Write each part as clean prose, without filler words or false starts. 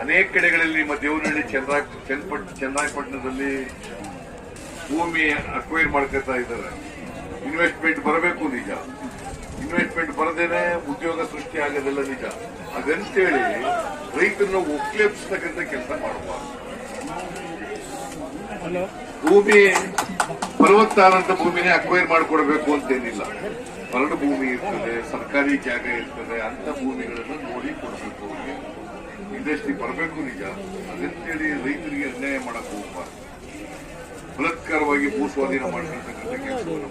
ಅನೇಕ ಕಡೆಗಳಲ್ಲಿ ನಿಮ್ಮ ದೇವನಹಳ್ಳಿ ಚನ್ನರಾಯಪಟ್ಟಣದಲ್ಲಿ ಭೂಮಿ ಅಕ್ವೈರ್ ಮಾಡ್ಕೊತಾ ಇದ್ದಾರೆ. ಇನ್ವೆಸ್ಟ್ಮೆಂಟ್ ಬರಬೇಕು ನಿಜ, ಇನ್ವೆಸ್ಟ್ಮೆಂಟ್ ಬರದೇನೆ ಉದ್ಯೋಗ ಸೃಷ್ಟಿ ಆಗೋದೆಲ್ಲ ನಿಜ. ಅದಂತೇಳಿ ರೈತರನ್ನ ಒಕ್ಲೇಪಿಸ್ತಕ್ಕಂಥ ಕೆಲಸ ಮಾಡಬಾರ್ದು. ಭೂಮಿ ಫಲವತ್ತಾದಂತ ಭೂಮಿನೇ ಅಕ್ವೈರ್ ಮಾಡಿಕೊಡ್ಬೇಕು ಅಂತೇನಿಲ್ಲ. ಬರಡು ಭೂಮಿ ಇರ್ತದೆ, ಸರ್ಕಾರಿ ಜಾಗ ಇರ್ತದೆ, ಅಂತ ಭೂಮಿಗಳನ್ನು ನೋಡಿ ಕೊಡಬೇಕು. ಅವರಿಗೆ ಇಂಡಸ್ಟ್ರಿ ಬರಬೇಕು ನಿಜ. ಅದಂತೇಳಿ ರೈತರಿಗೆ ಅನ್ಯಾಯ ಮಾಡಕ್ ಹೋಗಬಾರ್ದು. ಬಲಾತ್ಕಾರವಾಗಿ ಭೂ ಸ್ವಾಧೀನ ಮಾಡ್ಕೊಳ್ತಕ್ಕಂಥ ಕೆಲಸವನ್ನು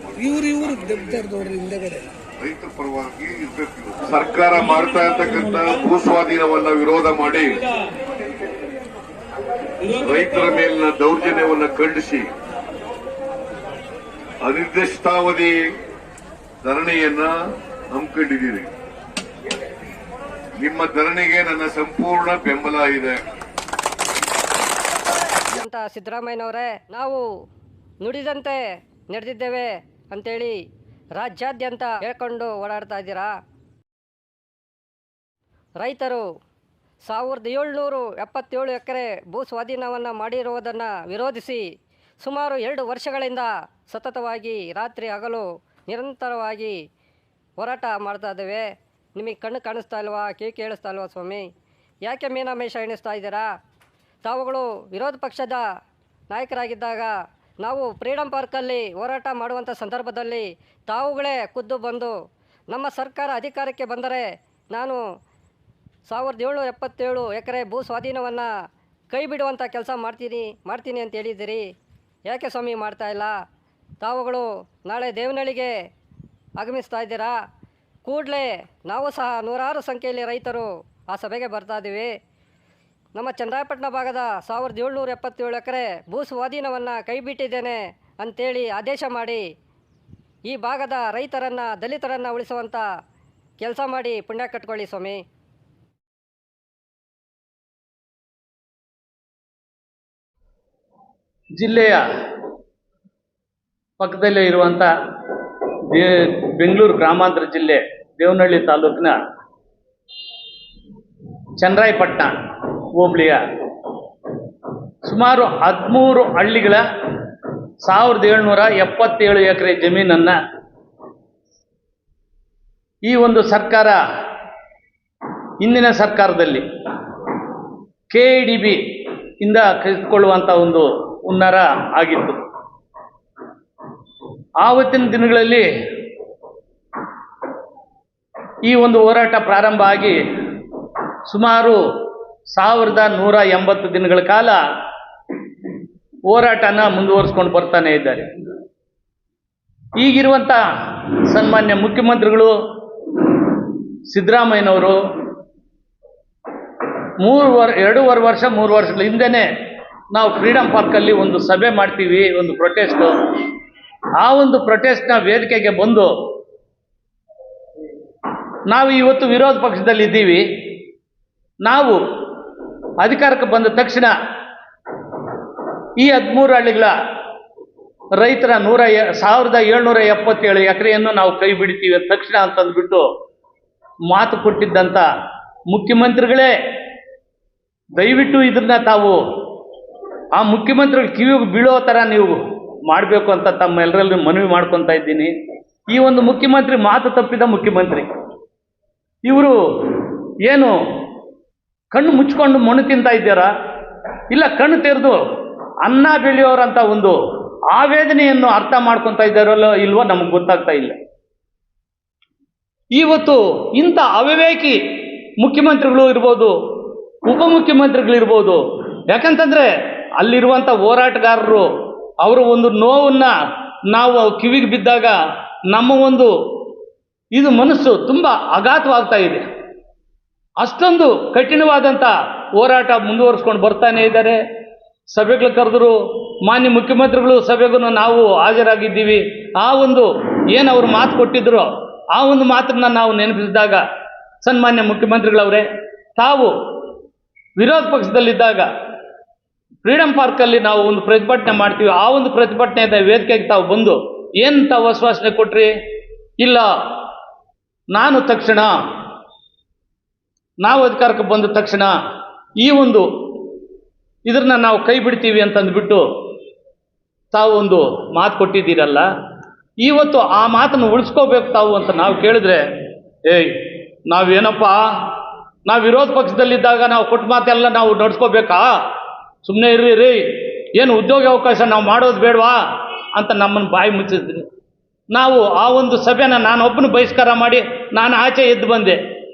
ರೈತರ ಪರವಾಗಿ ಇರಬೇಕು. ಸರ್ಕಾರ ಮಾಡ್ತಾ ಇರ್ತಕ್ಕಂಥ ಭೂ ಸ್ವಾಧೀನವನ್ನ ವಿರೋಧ ಮಾಡಿ ರೈತರ ಮೇಲಿನ ದೌರ್ಜನ್ಯವನ್ನ ಖಂಡಿಸಿ ಅನಿರ್ದಿಷ್ಟಾವಧಿ ಧರಣಿಯನ್ನ ಹಮ್ಮಿಕೊಂಡಿದ್ದೀರಿ. ನಿಮ್ಮ ಧರಣಿಗೆ ನನ್ನ ಸಂಪೂರ್ಣ ಬೆಂಬಲ ಇದೆ. ಅಂತ ಸಿದ್ದರಾಮಯ್ಯನವರೇ, ನಾವು ನುಡಿದಂತೆ ನಡೆದಿದ್ದೇವೆ ಅಂತೇಳಿ ರಾಜ್ಯಾದ್ಯಂತ ಹೇಳ್ಕೊಂಡು ಓಡಾಡ್ತಾ ಇದ್ದೀರಾ. ರೈತರು 1777 ಎಕರೆ ಭೂ ಸ್ವಾಧೀನವನ್ನು ಮಾಡಿರುವುದನ್ನು ವಿರೋಧಿಸಿ ಸುಮಾರು 2 ವರ್ಷಗಳಿಂದ ಸತತವಾಗಿ ರಾತ್ರಿ ಹಗಲು ನಿರಂತರವಾಗಿ ಹೋರಾಟ ಮಾಡ್ತಾ ಇದ್ದೇವೆ. ನಿಮಗೆ ಕಣ್ಣು ಕಾಣಿಸ್ತಾ ಇಲ್ವಾ, ಕಿವಿ ಕೇಳಿಸ್ತಾ ಇಲ್ವಾ ಸ್ವಾಮಿ? ಯಾಕೆ ಮೀನಾಮೇಷ ಎಣಿಸ್ತಾ ಇದ್ದೀರಾ? ತಾವುಗಳು ವಿರೋಧ ಪಕ್ಷದ ನಾಯಕರಾಗಿದ್ದಾಗ ನಾವು ಫ್ರೀಡಮ್ ಪಾರ್ಕಲ್ಲಿ ಹೋರಾಟ ಮಾಡುವಂಥ ಸಂದರ್ಭದಲ್ಲಿ ತಾವುಗಳೇ ಖುದ್ದು ಬಂದು ನಮ್ಮ ಸರ್ಕಾರ ಅಧಿಕಾರಕ್ಕೆ ಬಂದರೆ ನಾನು 1777 ಎಕರೆ ಭೂ ಸ್ವಾಧೀನವನ್ನು ಕೈ ಬಿಡುವಂಥ ಕೆಲಸ ಮಾಡ್ತೀನಿ ಅಂತ ಹೇಳಿದ್ದೀರಿ. ಯಾಕೆ ಸ್ವಾಮಿ ಮಾಡ್ತಾ ಇಲ್ಲ? ತಾವುಗಳು ನಾಳೆ ದೇವನಹಳ್ಳಿಗೆ ಆಗಮಿಸ್ತಾ ಇದ್ದೀರಾ. ಕೂಡಲೇ ನಾವು ಸಹ ನೂರಾರು ಸಂಖ್ಯೆಯಲ್ಲಿ ರೈತರು ಆ ಸಭೆಗೆ ಬರ್ತಾ ಇದ್ದೀವಿ. ನಮ್ಮ ಚನ್ನರಾಯಪಟ್ಟಣ ಭಾಗದ 1777 ಎಕರೆ ಭೂ ಸ್ವಾಧೀನವನ್ನು ಕೈ ಬಿಟ್ಟಿದ್ದೇನೆ ಅಂಥೇಳಿ ಆದೇಶ ಮಾಡಿ ಈ ಭಾಗದ ರೈತರನ್ನು, ದಲಿತರನ್ನು ಉಳಿಸುವಂಥ ಕೆಲಸ ಮಾಡಿ ಪುಣ್ಯ ಕಟ್ಕೊಳ್ಳಿ ಸ್ವಾಮಿ. ಜಿಲ್ಲೆಯ ಪಕ್ಕದಲ್ಲೇ ಇರುವಂಥ ಬೆಂಗಳೂರು ಗ್ರಾಮಾಂತರ ಜಿಲ್ಲೆ ದೇವನಹಳ್ಳಿ ತಾಲೂಕಿನ ಚನ್ನರಾಯಪಟ್ಟಣ ಹೋಬಳಿಯ ಸುಮಾರು 13 ಹಳ್ಳಿಗಳ 1777 ಎಕರೆ ಜಮೀನನ್ನು ಈ ಒಂದು ಸರ್ಕಾರ, ಹಿಂದಿನ ಸರ್ಕಾರದಲ್ಲಿ KIDB ಇಂದ ಕಳೆದುಕೊಳ್ಳುವಂಥ ಒಂದು ಹುನ್ನಾರ ಆಗಿತ್ತು. ಆವತ್ತಿನ ದಿನಗಳಲ್ಲಿ ಈ ಒಂದು ಹೋರಾಟ ಪ್ರಾರಂಭ ಆಗಿ ಸುಮಾರು 1180 ದಿನಗಳ ಕಾಲ ಹೋರಾಟನ ಮುಂದುವರಿಸ್ಕೊಂಡು ಬರ್ತಾನೆ ಇದ್ದಾರೆ. ಈಗಿರುವಂಥ ಸನ್ಮಾನ್ಯ ಮುಖ್ಯಮಂತ್ರಿಗಳು ಸಿದ್ದರಾಮಯ್ಯನವರು 2.5 ವರ್ಷ 3 ವರ್ಷಗಳ ಹಿಂದೆನೇ ನಾವು ಫ್ರೀಡಮ್ ಪಾರ್ಕಲ್ಲಿ ಒಂದು ಸಭೆ ಮಾಡ್ತೀವಿ, ಒಂದು ಪ್ರೊಟೆಸ್ಟು. ಆ ಒಂದು ಪ್ರೊಟೆಸ್ಟ್ನ ವೇದಿಕೆಗೆ ಬಂದು ನಾವು ಇವತ್ತು ವಿರೋಧ ಪಕ್ಷದಲ್ಲಿ ಇದ್ದೀವಿ, ನಾವು ಅಧಿಕಾರಕ್ಕೆ ಬಂದ ತಕ್ಷಣ ಈ 13 ಹಳ್ಳಿಗಳ ರೈತರ 1777 ಎಕರೆಯನ್ನು ನಾವು ಕೈ ಬಿಡ್ತೀವಿ ತಕ್ಷಣ ಅಂತಂದ್ಬಿಟ್ಟು ಮಾತು ಕೊಟ್ಟಿದ್ದಂಥ ಮುಖ್ಯಮಂತ್ರಿಗಳೇ, ದಯವಿಟ್ಟು ಇದನ್ನ ತಾವು ಆ ಮುಖ್ಯಮಂತ್ರಿಗಳು ಕಿವಿಗೆ ಬೀಳೋ ಥರ ನೀವು ಮಾಡಬೇಕು ಅಂತ ತಮ್ಮೆಲ್ಲರಲ್ಲೂ ಮನವಿ ಮಾಡ್ಕೊತಾ ಇದ್ದೀನಿ. ಈ ಒಂದು ಮುಖ್ಯಮಂತ್ರಿ ಮಾತು ತಪ್ಪಿದ ಮುಖ್ಯಮಂತ್ರಿ. ಇವರು ಏನು ಕಣ್ಣು ಮುಚ್ಕೊಂಡು ಮಣ್ಣು ತಿಂತಾ ಇದ್ದಾರಾ, ಇಲ್ಲ ಕಣ್ಣು ತೆರೆದು ಅನ್ನ ಬೆಳೆಯೋರಂಥ ಒಂದು ಆವೇದನೆಯನ್ನು ಅರ್ಥ ಮಾಡ್ಕೊತಾ ಇದ್ದಾರಲ್ಲೋ ಇಲ್ವೋ ನಮಗೆ ಗೊತ್ತಾಗ್ತಾ ಇಲ್ಲ. ಇವತ್ತು ಇಂಥ ಅವಿವೇಕಿ ಮುಖ್ಯಮಂತ್ರಿಗಳು ಇರ್ಬೋದು, ಉಪಮುಖ್ಯಮಂತ್ರಿಗಳಿರ್ಬೋದು. ಯಾಕಂತಂದರೆ ಅಲ್ಲಿರುವಂಥ ಹೋರಾಟಗಾರರು ಅವರ ಒಂದು ನೋವನ್ನು ನಾವು ಕಿವಿಗೆ ಬಿದ್ದಾಗ ನಮ್ಮ ಒಂದು ಇದು ಮನಸ್ಸು ತುಂಬ ಆಘಾತವಾಗ್ತಾ ಇದೆ. ಅಷ್ಟೊಂದು ಕಠಿಣವಾದಂಥ ಹೋರಾಟ ಮುಂದುವರಿಸ್ಕೊಂಡು ಬರ್ತಾನೆ ಇದ್ದಾರೆ. ಸಭೆಗಳು ಕರೆದ್ರು, ಮಾನ್ಯ ಮುಖ್ಯಮಂತ್ರಿಗಳು ಸಭೆಗೂ ನಾವು ಹಾಜರಾಗಿದ್ದೀವಿ. ಆ ಒಂದು ಏನು ಅವರು ಮಾತು ಕೊಟ್ಟಿದ್ರು ಆ ಒಂದು ಮಾತನ್ನ ನಾವು ನೆನಪಿಸಿದಾಗ, ಸನ್ಮಾನ್ಯ ಮುಖ್ಯಮಂತ್ರಿಗಳವರೇ, ತಾವು ವಿರೋಧ ಪಕ್ಷದಲ್ಲಿದ್ದಾಗ ಫ್ರೀಡಮ್ ಪಾರ್ಕಲ್ಲಿ ನಾವು ಒಂದು ಪ್ರತಿಭಟನೆ ಮಾಡ್ತೀವಿ, ಆ ಒಂದು ಪ್ರತಿಭಟನೆಯ ವೇದಿಕೆಗೆ ತಾವು ಬಂದು ಏನು ತಾವು ಆಶ್ವಾಸನೆ ಕೊಟ್ರಿ? ಇಲ್ಲ, ನಾವು ಅಧಿಕಾರಕ್ಕೆ ಬಂದ ತಕ್ಷಣ ಈ ಒಂದು ಇದನ್ನ ನಾವು ಕೈ ಬಿಡ್ತೀವಿ ಅಂತಂದ್ಬಿಟ್ಟು ತಾವು ಒಂದು ಮಾತು ಕೊಟ್ಟಿದ್ದೀರಲ್ಲ, ಇವತ್ತು ಆ ಮಾತನ್ನು ಉಳಿಸ್ಕೋಬೇಕು ತಾವು ಅಂತ ನಾವು ಕೇಳಿದ್ರೆ, ನಾವೇನಪ್ಪ, ನಾವು ವಿರೋಧ ಪಕ್ಷದಲ್ಲಿದ್ದಾಗ ನಾವು ಕೊಟ್ಟ ಮಾತೆಲ್ಲ ನಾವು ನಡ್ಸ್ಕೋಬೇಕಾ? ಸುಮ್ಮನೆ ಇರ್ರಿ, ಏನು ಉದ್ಯೋಗ ಅವಕಾಶ ನಾವು ಮಾಡೋದು ಬೇಡವಾ ಅಂತ ನಮ್ಮನ್ನು ಬಾಯಿ ಮುಚ್ಚಿದ್ರಿ. ನಾವು ಆ ಒಂದು ಸಭೆನ ನಾನೊಬ್ಬನು ಬಹಿಷ್ಕಾರ ಮಾಡಿ ನಾನು ಆಚೆ ಎದ್ದು ಬಂದೆ.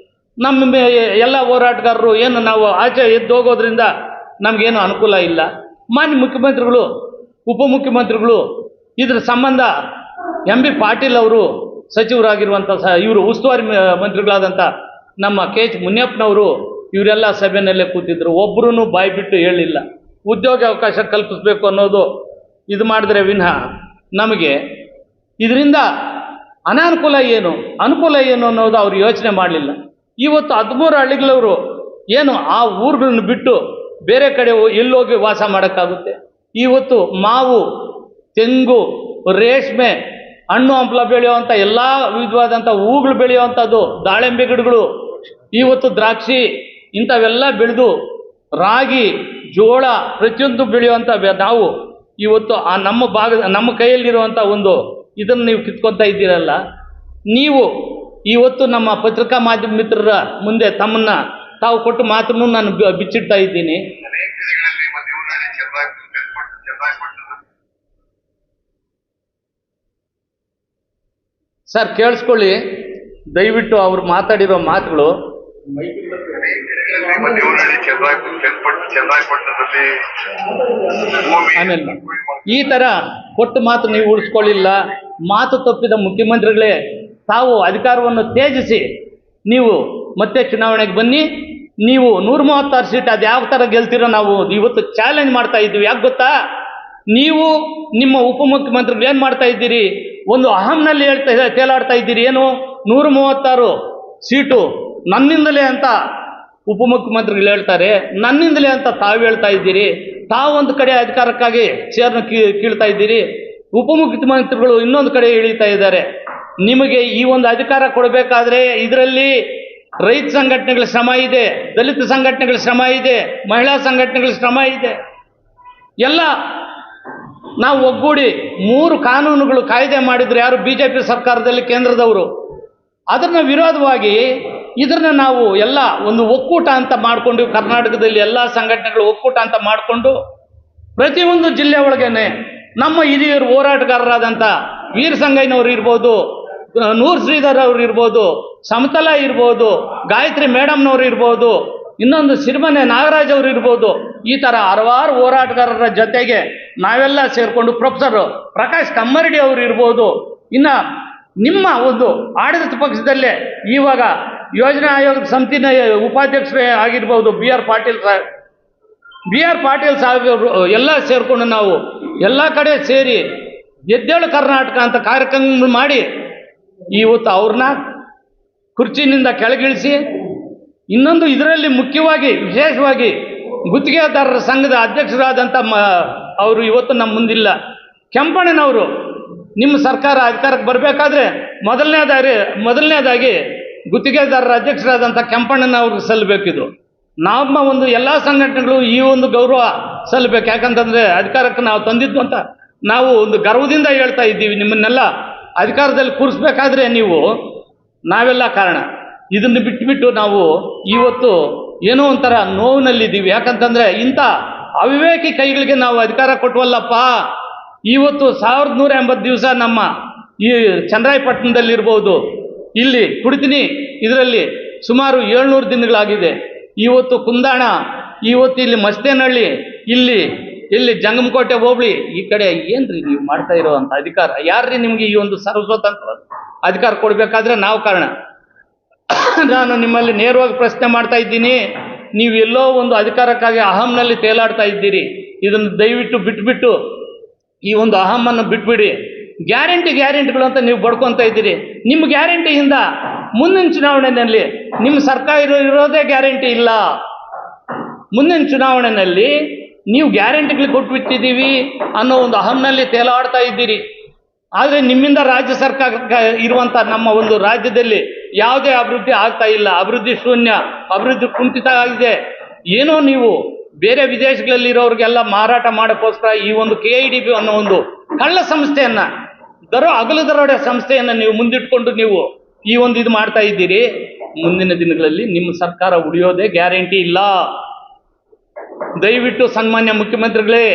ನಮ್ಮ ಎಲ್ಲ ಹೋರಾಟಗಾರರು ಏನು ನಾವು ಆಚೆ ಎದ್ದು ಹೋಗೋದ್ರಿಂದ ನಮಗೇನು ಅನುಕೂಲ ಇಲ್ಲ. ಮಾನ್ಯ ಮುಖ್ಯಮಂತ್ರಿಗಳು, ಉಪಮುಖ್ಯಮಂತ್ರಿಗಳು ಇದ್ರ ಸಂಬಂಧ ಎಂ ಬಿ ಪಾಟೀಲ್ ಅವರು ಸಚಿವರಾಗಿರುವಂಥ ಇವರು ಉಸ್ತುವಾರಿ ಮಂತ್ರಿಗಳಾದಂಥ ನಮ್ಮ ಕೆ ಎಚ್ ಮುನಿಯಪ್ಪನವರು ಇವರೆಲ್ಲ ಸಭೆಯಲ್ಲೇ ಕೂತಿದ್ರು. ಒಬ್ಬರೂ ಬಾಯಿ ಬಿಟ್ಟು ಹೇಳಿಲ್ಲ. ಉದ್ಯೋಗ ಅವಕಾಶ ಕಲ್ಪಿಸಬೇಕು ಅನ್ನೋದು ಇದು ಮಾಡಿದ್ರೆ ವಿನಃ ನಮಗೆ ಇದರಿಂದ ಅನಾನುಕೂಲ ಏನು ಅನುಕೂಲ ಏನು ಅನ್ನೋದು ಅವ್ರು ಯೋಚನೆ ಮಾಡಲಿಲ್ಲ. ಇವತ್ತು 13 ಹಳ್ಳಿಗಳವರು ಏನು ಆ ಊರುಗಳನ್ನು ಬಿಟ್ಟು ಬೇರೆ ಕಡೆ ಎಲ್ಲೋಗಿ ವಾಸ ಮಾಡೋಕ್ಕಾಗುತ್ತೆ? ಇವತ್ತು ಮಾವು, ತೆಂಗು, ರೇಷ್ಮೆ, ಹಣ್ಣು ಹಂಪಲ ಬೆಳೆಯುವಂಥ ಎಲ್ಲ ವಿಧವಾದಂಥ ಹೂಗಳು ಬೆಳೆಯುವಂಥದ್ದು, ದಾಳಿಂಬೆ ಗಿಡಗಳು, ಇವತ್ತು ದ್ರಾಕ್ಷಿ ಇಂಥವೆಲ್ಲ ಬೆಳೆದು ರಾಗಿ, ಜೋಳ ಪ್ರತಿಯೊಂದು ಬೆಳೆಯುವಂಥ ನಾವು ಇವತ್ತು ಆ ನಮ್ಮ ಕೈಯಲ್ಲಿರುವಂಥ ಒಂದು ಇದನ್ನು ನೀವು ಕಿತ್ಕೊತಾ ಇದ್ದೀರಲ್ಲ. ನೀವು ಇವತ್ತು ನಮ್ಮ ಪತ್ರಿಕಾ ಮಾಧ್ಯಮ ಮಿತ್ರರ ಮುಂದೆ ತಮ್ಮನ್ನ ತಾವು ಕೊಟ್ಟು ಮಾತನ್ನು ನಾನು ಬಿಚ್ಚಿಡ್ತಾ ಇದ್ದೀನಿ. ಸರ್ ಕೇಳಿಸ್ಕೊಳ್ಳಿ ದಯವಿಟ್ಟು ಅವ್ರು ಮಾತಾಡಿರೋ ಮಾತುಗಳು. ಆಮೇಲೆ ಈ ಥರ ಕೊಟ್ಟು ಮಾತು ನೀವು ಉಳಿಸ್ಕೊಳ್ಳಿಲ್ಲ. ಮಾತು ತಪ್ಪಿದ ಮುಖ್ಯಮಂತ್ರಿಗಳೇ, ತಾವು ಅಧಿಕಾರವನ್ನು ತ್ಯಜಿಸಿ ನೀವು ಮತ್ತೆ ಚುನಾವಣೆಗೆ ಬನ್ನಿ. ನೀವು 136 ಸೀಟ್ ಅದು ಯಾವ ಥರ ಗೆಲ್ತೀರೋ ನಾವು ಇವತ್ತು ಚಾಲೆಂಜ್ ಮಾಡ್ತಾ ಇದ್ದೀವಿ. ಯಾಕೆ ಗೊತ್ತಾ? ನೀವು ನಿಮ್ಮ ಉಪಮುಖ್ಯಮಂತ್ರಿಗಳು ಏನು ಮಾಡ್ತಾ ಇದ್ದೀರಿ? ಒಂದು ಅಹಂನಲ್ಲಿ ತೇಲಾಡ್ತಾ ಇದ್ದೀರಿ. ಏನು 136 ಸೀಟು ನನ್ನಿಂದಲೇ ಅಂತ ಉಪಮುಖ್ಯಮಂತ್ರಿಗಳು ಹೇಳ್ತಾರೆ, ನನ್ನಿಂದಲೇ ಅಂತ ತಾವು ಹೇಳ್ತಾ ಇದ್ದೀರಿ. ತಾವೊಂದು ಕಡೆ ಅಧಿಕಾರಕ್ಕಾಗಿ ಚೇರ್ನ ಕೀಳ್ತಾ ಇದ್ದೀರಿ, ಉಪಮುಖ್ಯಮಂತ್ರಿಗಳು ಇನ್ನೊಂದು ಕಡೆ ಇಳಿತಾ ಇದ್ದಾರೆ. ನಿಮಗೆ ಈ ಒಂದು ಅಧಿಕಾರ ಕೊಡಬೇಕಾದ್ರೆ ಇದರಲ್ಲಿ ರೈತ ಸಂಘಟನೆಗಳ ಶ್ರಮ ಇದೆ, ದಲಿತ ಸಂಘಟನೆಗಳ ಶ್ರಮ ಇದೆ, ಮಹಿಳಾ ಸಂಘಟನೆಗಳ ಶ್ರಮ ಇದೆ. ಎಲ್ಲ ನಾವು ಒಗ್ಗೂಡಿ 3 ಕಾನೂನುಗಳು ಕಾಯ್ದೆ ಮಾಡಿದ್ರು ಯಾರು? BJP ಸರ್ಕಾರದಲ್ಲಿ ಕೇಂದ್ರದವರು. ಅದನ್ನ ವಿರೋಧವಾಗಿ ಇದನ್ನ ನಾವು ಎಲ್ಲ ಒಂದು ಒಕ್ಕೂಟ ಅಂತ ಮಾಡಿಕೊಂಡು, ಕರ್ನಾಟಕದಲ್ಲಿ ಎಲ್ಲ ಸಂಘಟನೆಗಳು ಒಕ್ಕೂಟ ಅಂತ ಮಾಡಿಕೊಂಡು ಪ್ರತಿಯೊಂದು ಜಿಲ್ಲೆ ಒಳಗೇನೆ ನಮ್ಮ ಹಿರಿಯರು ಹೋರಾಟಗಾರರಾದಂಥ ವೀರ ಸಂಗಯ್ಯನವರು ಇರ್ಬೋದು, ನೂರ್ ಶ್ರೀಧರ್ ಅವರು ಇರ್ಬೋದು, ಸಮತಲ ಇರ್ಬೋದು, ಗಾಯತ್ರಿ ಮೇಡಮ್ನವರು ಇರ್ಬೋದು, ಇನ್ನೊಂದು ಸಿರಿಮನೆ ನಾಗರಾಜ್ ಅವರು ಇರ್ಬೋದು, ಈ ಥರ ಹಲವಾರು ಹೋರಾಟಗಾರರ ಜೊತೆಗೆ ನಾವೆಲ್ಲ ಸೇರಿಕೊಂಡು ಪ್ರೊಫೆಸರ್ ಪ್ರಕಾಶ್ ಕಮ್ಮರಡಿ ಅವರು ಇರ್ಬೋದು, ಇನ್ನು ನಿಮ್ಮ ಒಂದು ಆಡಳಿತ ಪಕ್ಷದಲ್ಲೇ ಇವಾಗ ಯೋಜನಾ ಆಯೋಗದ ಸಮಿತಿನ ಉಪಾಧ್ಯಕ್ಷರೇ ಆಗಿರ್ಬೋದು BR ಪಾಟೀಲ್ ಸಾಹೇಬರು ಎಲ್ಲ ಸೇರಿಕೊಂಡು ನಾವು ಎಲ್ಲ ಕಡೆ ಸೇರಿ ಎದ್ದೇಳು ಕರ್ನಾಟಕ ಅಂತ ಕಾರ್ಯಕ್ರಮ ಮಾಡಿ ಇವತ್ತು ಅವ್ರನ್ನ ಕುರ್ಚಿನಿಂದ ಕೆಳಗಿಳಿಸಿ, ಇನ್ನೊಂದು ಇದರಲ್ಲಿ ಮುಖ್ಯವಾಗಿ ವಿಶೇಷವಾಗಿ ಗುತ್ತಿಗೆದಾರರ ಸಂಘದ ಅಧ್ಯಕ್ಷರಾದಂಥ ಅವರು ಇವತ್ತು ನಮ್ಮ ಮುಂದಿಲ್ಲ. ಕೆಂಪಣ್ಣನವರು ನಿಮ್ಮ ಸರ್ಕಾರ ಅಧಿಕಾರಕ್ಕೆ ಬರಬೇಕಾದ್ರೆ ಮೊದಲನೇದಾಗಿ ಗುತ್ತಿಗೆದಾರರ ಅಧ್ಯಕ್ಷರಾದಂಥ ಕೆಂಪಣ್ಣನವ್ರಿಗೆ ಸಲ್ಲಬೇಕಿದು. ನಮ್ಮ ಒಂದು ಎಲ್ಲ ಸಂಘಟನೆಗಳು ಈ ಒಂದು ಗೌರವ ಸಲ್ಲಬೇಕು. ಯಾಕಂತಂದರೆ ಅಧಿಕಾರಕ್ಕೆ ನಾವು ತಂದಿದ್ದು ಅಂತ ನಾವು ಒಂದು ಗರ್ವದಿಂದ ಹೇಳ್ತಾ ಇದ್ದೀವಿ. ನಿಮ್ಮನ್ನೆಲ್ಲ ಅಧಿಕಾರದಲ್ಲಿ ಕೂರಿಸ್ಬೇಕಾದ್ರೆ ನಾವೆಲ್ಲ ಕಾರಣ. ಇದನ್ನು ಬಿಟ್ಟುಬಿಟ್ಟು ನಾವು ಇವತ್ತು ಏನೋ ಒಂಥರ ನೋವಿನಲ್ಲಿದ್ದೀವಿ. ಯಾಕಂತಂದರೆ ಇಂಥ ಅವಿವೇಕಿ ಕೈಗಳಿಗೆ ನಾವು ಅಧಿಕಾರ ಕೊಟ್ಟವಲ್ಲಪ್ಪ. ಇವತ್ತು 1180 ದಿವಸ ನಮ್ಮ ಈ ಚನ್ನರಾಯಪಟ್ಟಣದಲ್ಲಿರ್ಬೋದು, ಇಲ್ಲಿ ಕುಡಿತೀನಿ ಇದರಲ್ಲಿ ಸುಮಾರು 700 ದಿನಗಳಾಗಿದೆ. ಇವತ್ತು ಕುಂದಾಣ, ಇವತ್ತು ಇಲ್ಲಿ ಮಸ್ತೇನಹಳ್ಳಿ, ಇಲ್ಲಿ ಜಂಗಮಕೋಟೆ ಹೋಬಳಿ, ಈ ಕಡೆ ಏನ್ರಿ ನೀವು ಮಾಡ್ತಾ ಇರೋವಂಥ ಅಧಿಕಾರ? ಯಾರ್ರಿ ನಿಮಗೆ ಈ ಒಂದು ಸರ್ವಸ್ವತಂತ್ರ ಅಧಿಕಾರ ಕೊಡಬೇಕಾದ್ರೆ ನಾವು ಕಾರಣ? ನಾನು ನಿಮ್ಮಲ್ಲಿ ನೇರವಾಗಿ ಪ್ರಶ್ನೆ ಮಾಡ್ತಾ ಇದ್ದೀನಿ. ನೀವು ಎಲ್ಲೋ ಒಂದು ಅಧಿಕಾರಕ್ಕಾಗಿ ಅಹಂನಲ್ಲಿ ತೇಲಾಡ್ತಾ ಇದ್ದೀರಿ. ಇದನ್ನು ದಯವಿಟ್ಟು ಬಿಟ್ಬಿಟ್ಟು ಈ ಒಂದು ಅಹಮ್ಮನ್ನು ಬಿಟ್ಬಿಡಿ. ಗ್ಯಾರಂಟಿಗಳು ಅಂತ ನೀವು ಬಡ್ಕೊತಾ ಇದ್ದೀರಿ. ನಿಮ್ಮ ಗ್ಯಾರಂಟಿಯಿಂದ ಮುಂದಿನ ಚುನಾವಣೆಯಲ್ಲಿ ನಿಮ್ಮ ಸರ್ಕಾರ ಇರೋದೇ ಗ್ಯಾರಂಟಿ ಇಲ್ಲ. ಮುಂದಿನ ಚುನಾವಣೆಯಲ್ಲಿ ನೀವು ಗ್ಯಾರಂಟಿಗಳು ಕೊಟ್ಬಿಟ್ಟಿದ್ದೀವಿ ಅನ್ನೋ ಒಂದು ಅಹಂನಲ್ಲಿ ತೇಲಾಡ್ತಾ ಇದ್ದೀರಿ. ಆದರೆ ನಿಮ್ಮಿಂದ ರಾಜ್ಯ ಸರ್ಕಾರ ಇರುವಂಥ ನಮ್ಮ ಒಂದು ರಾಜ್ಯದಲ್ಲಿ ಯಾವುದೇ ಅಭಿವೃದ್ಧಿ ಆಗ್ತಾ ಇಲ್ಲ. ಅಭಿವೃದ್ಧಿ ಶೂನ್ಯ, ಅಭಿವೃದ್ಧಿ ಕುಂಠಿತ ಆಗಿದೆ. ಏನೋ ನೀವು ಬೇರೆ ವಿದೇಶಗಳಲ್ಲಿರೋರಿಗೆಲ್ಲ ಮಾರಾಟ ಮಾಡೋಕ್ಕೋಸ್ಕರ ಈ ಒಂದು KIDB ಅನ್ನೋ ಒಂದು ಕಳ್ಳ ಸಂಸ್ಥೆಯನ್ನ ಹಗಲು ದರೋಡೆ ಸಂಸ್ಥೆಯನ್ನ ನೀವು ಮುಂದಿಟ್ಕೊಂಡು ನೀವು ಈ ಒಂದು ಇದು ಮಾಡ್ತಾ ಇದ್ದೀರಿ. ಮುಂದಿನ ದಿನಗಳಲ್ಲಿ ನಿಮ್ಮ ಸರ್ಕಾರ ಉಳಿಯೋದೇ ಗ್ಯಾರಂಟಿ ಇಲ್ಲ. ದಯವಿಟ್ಟು ಸನ್ಮಾನ್ಯ ಮುಖ್ಯಮಂತ್ರಿಗಳೇ,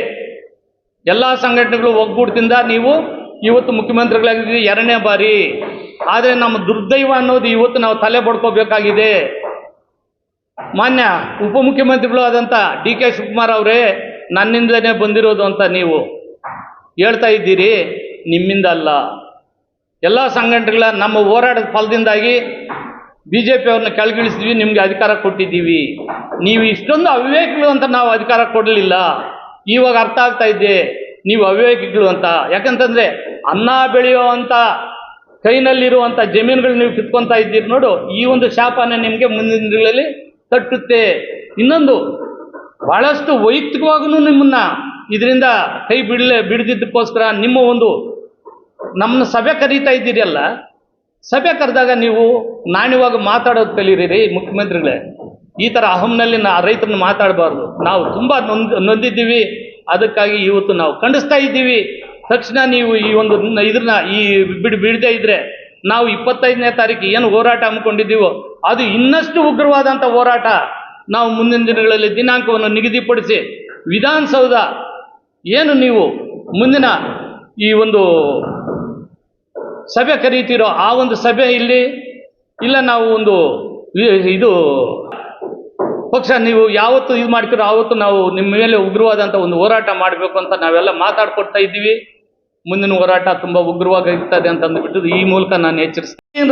ಎಲ್ಲ ಸಂಘಟನೆಗಳು ಒಗ್ಗೂಟದಿಂದ ನೀವು ಇವತ್ತು ಮುಖ್ಯಮಂತ್ರಿಗಳಾಗಿದ್ದೀವಿ 2ನೇ ಬಾರಿ. ಆದರೆ ನಮ್ಮ ದುರ್ದೈವ ಅನ್ನೋದು ಇವತ್ತು ನಾವು ತಲೆ ಬಡ್ಕೋಬೇಕಾಗಿದೆ. ಮಾನ್ಯ ಉಪಮುಖ್ಯಮಂತ್ರಿಗಳು ಆದಂಥ DK ಶಿವಕುಮಾರ್ ಅವರೇ, ನನ್ನಿಂದಲೇ ಬಂದಿರೋದು ಅಂತ ನೀವು ಹೇಳ್ತಾ ಇದ್ದೀರಿ. ನಿಮ್ಮಿಂದ ಅಲ್ಲ. ಎಲ್ಲ ಸಂಘಟನೆಗಳ ನಮ್ಮ ಹೋರಾಟದ ಫಲದಿಂದಾಗಿ BJP ಅವ್ರನ್ನ ಕೆಳಗಿಳಿಸಿದ್ವಿ, ನಿಮಗೆ ಅಧಿಕಾರ ಕೊಟ್ಟಿದ್ದೀವಿ. ನೀವು ಇಷ್ಟೊಂದು ಅವಿವೇಕಿಗಳು ಅಂತ ನಾವು ಅಧಿಕಾರ ಕೊಡಲಿಲ್ಲ. ಇವಾಗ ಅರ್ಥ ಆಗ್ತಾ ಇದ್ದೆ ನೀವು ಅವಿವೇಕಿಗಳು ಅಂತ. ಯಾಕಂತಂದರೆ ಅನ್ನ ಬೆಳೆಯುವಂಥ ಕೈನಲ್ಲಿರುವಂಥ ಜಮೀನುಗಳು ನೀವು ಕಿತ್ಕೊತಾ ಇದ್ದೀರಿ ನೋಡು. ಈ ಒಂದು ಶಾಪನ ನಿಮಗೆ ಮುಂದಿನ ದಿನಗಳಲ್ಲಿ ತಟ್ಟುತ್ತೆ. ಇನ್ನೊಂದು, ಭಾಳಷ್ಟು ವೈಯಕ್ತಿಕವಾಗೂ ನಿಮ್ಮನ್ನ ಇದರಿಂದ ಕೈ ಬಿಡದಿದ್ದಕ್ಕೋಸ್ಕರ ನಿಮ್ಮ ಒಂದು ನಮ್ಮನ್ನ ಸಭೆ ಕರೀತಾ ಇದ್ದೀರಲ್ಲ, ಸಭೆ ಕರೆದಾಗ ನೀವು ನಾಣ್ಯವಾಗಿ ಮಾತಾಡೋದು ಕಲೀರಿ ಮುಖ್ಯಮಂತ್ರಿಗಳೇ. ಈ ಥರ ಅಹಂನಲ್ಲಿ ರೈತರನ್ನ ಮಾತಾಡಬಾರ್ದು. ನಾವು ತುಂಬ ನೊಂದಿದ್ದೀವಿ. ಅದಕ್ಕಾಗಿ ಇವತ್ತು ನಾವು ಖಂಡಿಸ್ತಾ ಇದ್ದೀವಿ. ತಕ್ಷಣ ನೀವು ಈ ಒಂದು ಇದನ್ನ ಬಿಡದೇ ಇದ್ರೆ ನಾವು 25ನೇ ತಾರೀಕು ಏನು ಹೋರಾಟ ಹಮ್ಮಿಕೊಂಡಿದ್ದೀವೋ ಅದು ಇನ್ನಷ್ಟು ಉಗ್ರವಾದಂಥ ಹೋರಾಟ ನಾವು ಮುಂದಿನ ದಿನಗಳಲ್ಲಿ ದಿನಾಂಕವನ್ನು ನಿಗದಿಪಡಿಸಿ ವಿಧಾನಸೌಧ ಏನು ನೀವು ಮುಂದಿನ ಈ ಒಂದು ಸಭೆ ಕರೀತಿರೋ ಆ ಒಂದು ಸಭೆ ಇಲ್ಲಿ ಇಲ್ಲ, ನಾವು ಒಂದು ಇದು ಪಕ್ಷ ನೀವು ಯಾವತ್ತು ಇದು ಮಾಡ್ತೀರೋ ಆವತ್ತು ನಾವು ನಿಮ್ಮ ಮೇಲೆ ಉಗ್ರವಾದಂಥ ಒಂದು ಹೋರಾಟ ಮಾಡಬೇಕು ಅಂತ ನಾವೆಲ್ಲ ಮಾತಾಡ್ಕೊಡ್ತಾ ಇದ್ದೀವಿ. ಮುಂದಿನ ಹೋರಾಟ ತುಂಬ ಉಗ್ರವಾಗಿರ್ತದೆ ಅಂತ ಅಂದ್ಬಿಟ್ಟು ಈ ಮೂಲಕ ನಾನು ಎಚ್ಚರಿಸ್ತೀನಿ.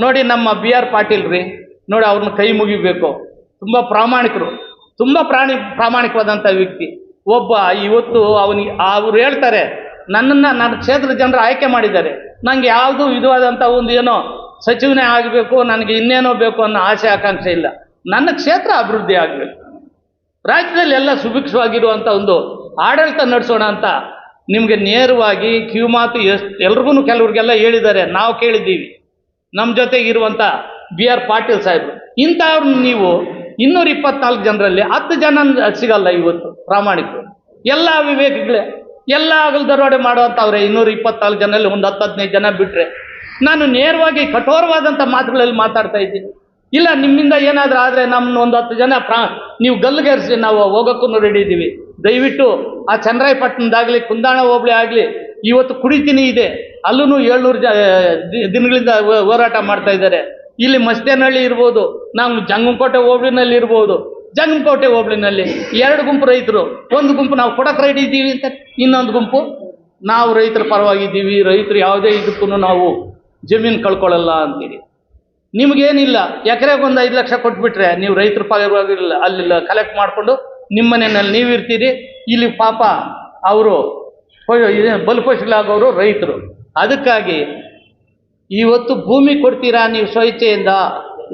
ನೋಡಿ, ನಮ್ಮ BR ಪಾಟೀಲ್ ರೀ, ನೋಡಿ ಅವ್ರನ್ನ ಕೈ ಮುಗಿಬೇಕು. ತುಂಬ ಪ್ರಾಮಾಣಿಕರು, ತುಂಬ ಪ್ರಾಮಾಣಿಕವಾದಂಥ ವ್ಯಕ್ತಿ ಒಬ್ಬ. ಇವತ್ತು ಅವ್ರು ಹೇಳ್ತಾರೆ, ನನ್ನ ಕ್ಷೇತ್ರದ ಜನರು ಆಯ್ಕೆ ಮಾಡಿದ್ದಾರೆ, ನನಗೆ ಯಾವುದೂ ವಿಧವಾದಂಥ ಒಂದು ಏನೋ ಸಚಿವನೇ ಆಗಬೇಕು, ನನಗೆ ಇನ್ನೇನೋ ಬೇಕು ಅನ್ನೋ ಆಸೆ ಆಕಾಂಕ್ಷೆ ಇಲ್ಲ. ನನ್ನ ಕ್ಷೇತ್ರ ಅಭಿವೃದ್ಧಿ ಆಗಬೇಕು, ರಾಜ್ಯದಲ್ಲಿ ಎಲ್ಲ ಸುಭಿಕ್ಷವಾಗಿರುವಂಥ ಒಂದು ಆಡಳಿತ ನಡೆಸೋಣ ಅಂತ ನಿಮಗೆ ನೇರವಾಗಿ ಕಿವಿಮಾತು ಎಲ್ರಿಗೂ ಕೆಲವ್ರಿಗೆಲ್ಲ ಹೇಳಿದ್ದಾರೆ, ನಾವು ಕೇಳಿದ್ದೀವಿ. ನಮ್ಮ ಜೊತೆಗಿರುವಂಥ BR ಪಾಟೀಲ್ ಸಾಹೇಬರು, ಇಂಥವ್ರನ್ನ ನೀವು 224 ಜನರಲ್ಲಿ 10 ಜನ ಸಿಗಲ್ಲ ಇವತ್ತು ಪ್ರಾಮಾಣಿಕರು. ಎಲ್ಲ ವಿವೇಕಿಗಳೇ, ಎಲ್ಲ ಹಗಲು ದರೋಡೆ ಮಾಡುವಂಥವ್ರೆ 224 ಜನರಲ್ಲಿ ಒಂದು 10-15 ಜನ ಬಿಟ್ಟರೆ. ನಾನು ನೇರವಾಗಿ ಕಠೋರವಾದಂಥ ಮಾತುಗಳಲ್ಲಿ ಮಾತಾಡ್ತಾ ಇದ್ದೀನಿ. ಇಲ್ಲ, ನಿಮ್ಮಿಂದ ಏನಾದರೂ ಆದರೆ ನಮ್ಮನ್ನ ಒಂದು 10 ಜನ ನೀವು ಗಲ್ಲಿಗೇರಿಸಿ ನಾವು ಹೋಗೋಕ್ಕೂ ರೆಡಿ ಇದ್ದೀವಿ. ದಯವಿಟ್ಟು ಆ ಚನ್ನರಾಯಪಟ್ಟಣದಾಗಲಿ ಕುಂದಾಣ ಹೋಬಳಿ ಆಗಲಿ ಇವತ್ತು ಕುಡಿತೀನಿ ಇದೆ, ಅಲ್ಲೂ 700 ದಿನಗಳಿಂದ ಹೋರಾಟ ಮಾಡ್ತಾ ಇದ್ದಾರೆ. ಇಲ್ಲಿ ಮಸ್ತೇನಹಳ್ಳಿ ಇರ್ಬೋದು, ನಾವು ಜಂಗಮಕೋಟೆ ಹೋಬಳಿನಲ್ಲಿ ಇರ್ಬೋದು. ಜಂಗಮಕೋಟೆ ಹೋಬಳಿನಲ್ಲಿ 2 ಗುಂಪು ರೈತರು, ಒಂದು ಗುಂಪು ನಾವು ಕೊಡಕ್ಕೆ ರೆಡಿ ಇದ್ದೀವಿ ಅಂತ, ಇನ್ನೊಂದು ಗುಂಪು ನಾವು ರೈತರ ಪರವಾಗಿದ್ದೀವಿ, ರೈತರು ಯಾವುದೇ ಇದಕ್ಕೂ ನಾವು ಜಮೀನು ಕಳ್ಕೊಳ್ಳಲ್ಲ ಅಂತೀರಿ. ನಿಮಗೇನಿಲ್ಲ, ಎಕರೆಗೆ ಒಂದು 5 ಲಕ್ಷ ಕೊಟ್ಬಿಟ್ರೆ ನೀವು ರೈತರ ಪರವಾಗಿರಲಿಲ್ಲ, ಅಲ್ಲಿಲ್ಲ ಕಲೆಕ್ಟ್ ಮಾಡಿಕೊಂಡು ನಿಮ್ಮ ಮನೆಯಲ್ಲಿ ನೀವು ಇರ್ತೀರಿ. ಇಲ್ಲಿ ಪಾಪ ಅವರು ಬಲಿಪಶುಗಳಾಗೋರು ರೈತರು. ಅದಕ್ಕಾಗಿ ಇವತ್ತು ಭೂಮಿ ಕೊಡ್ತೀರಾ ನೀವು ಸ್ವಇಚ್ಛೆಯಿಂದ,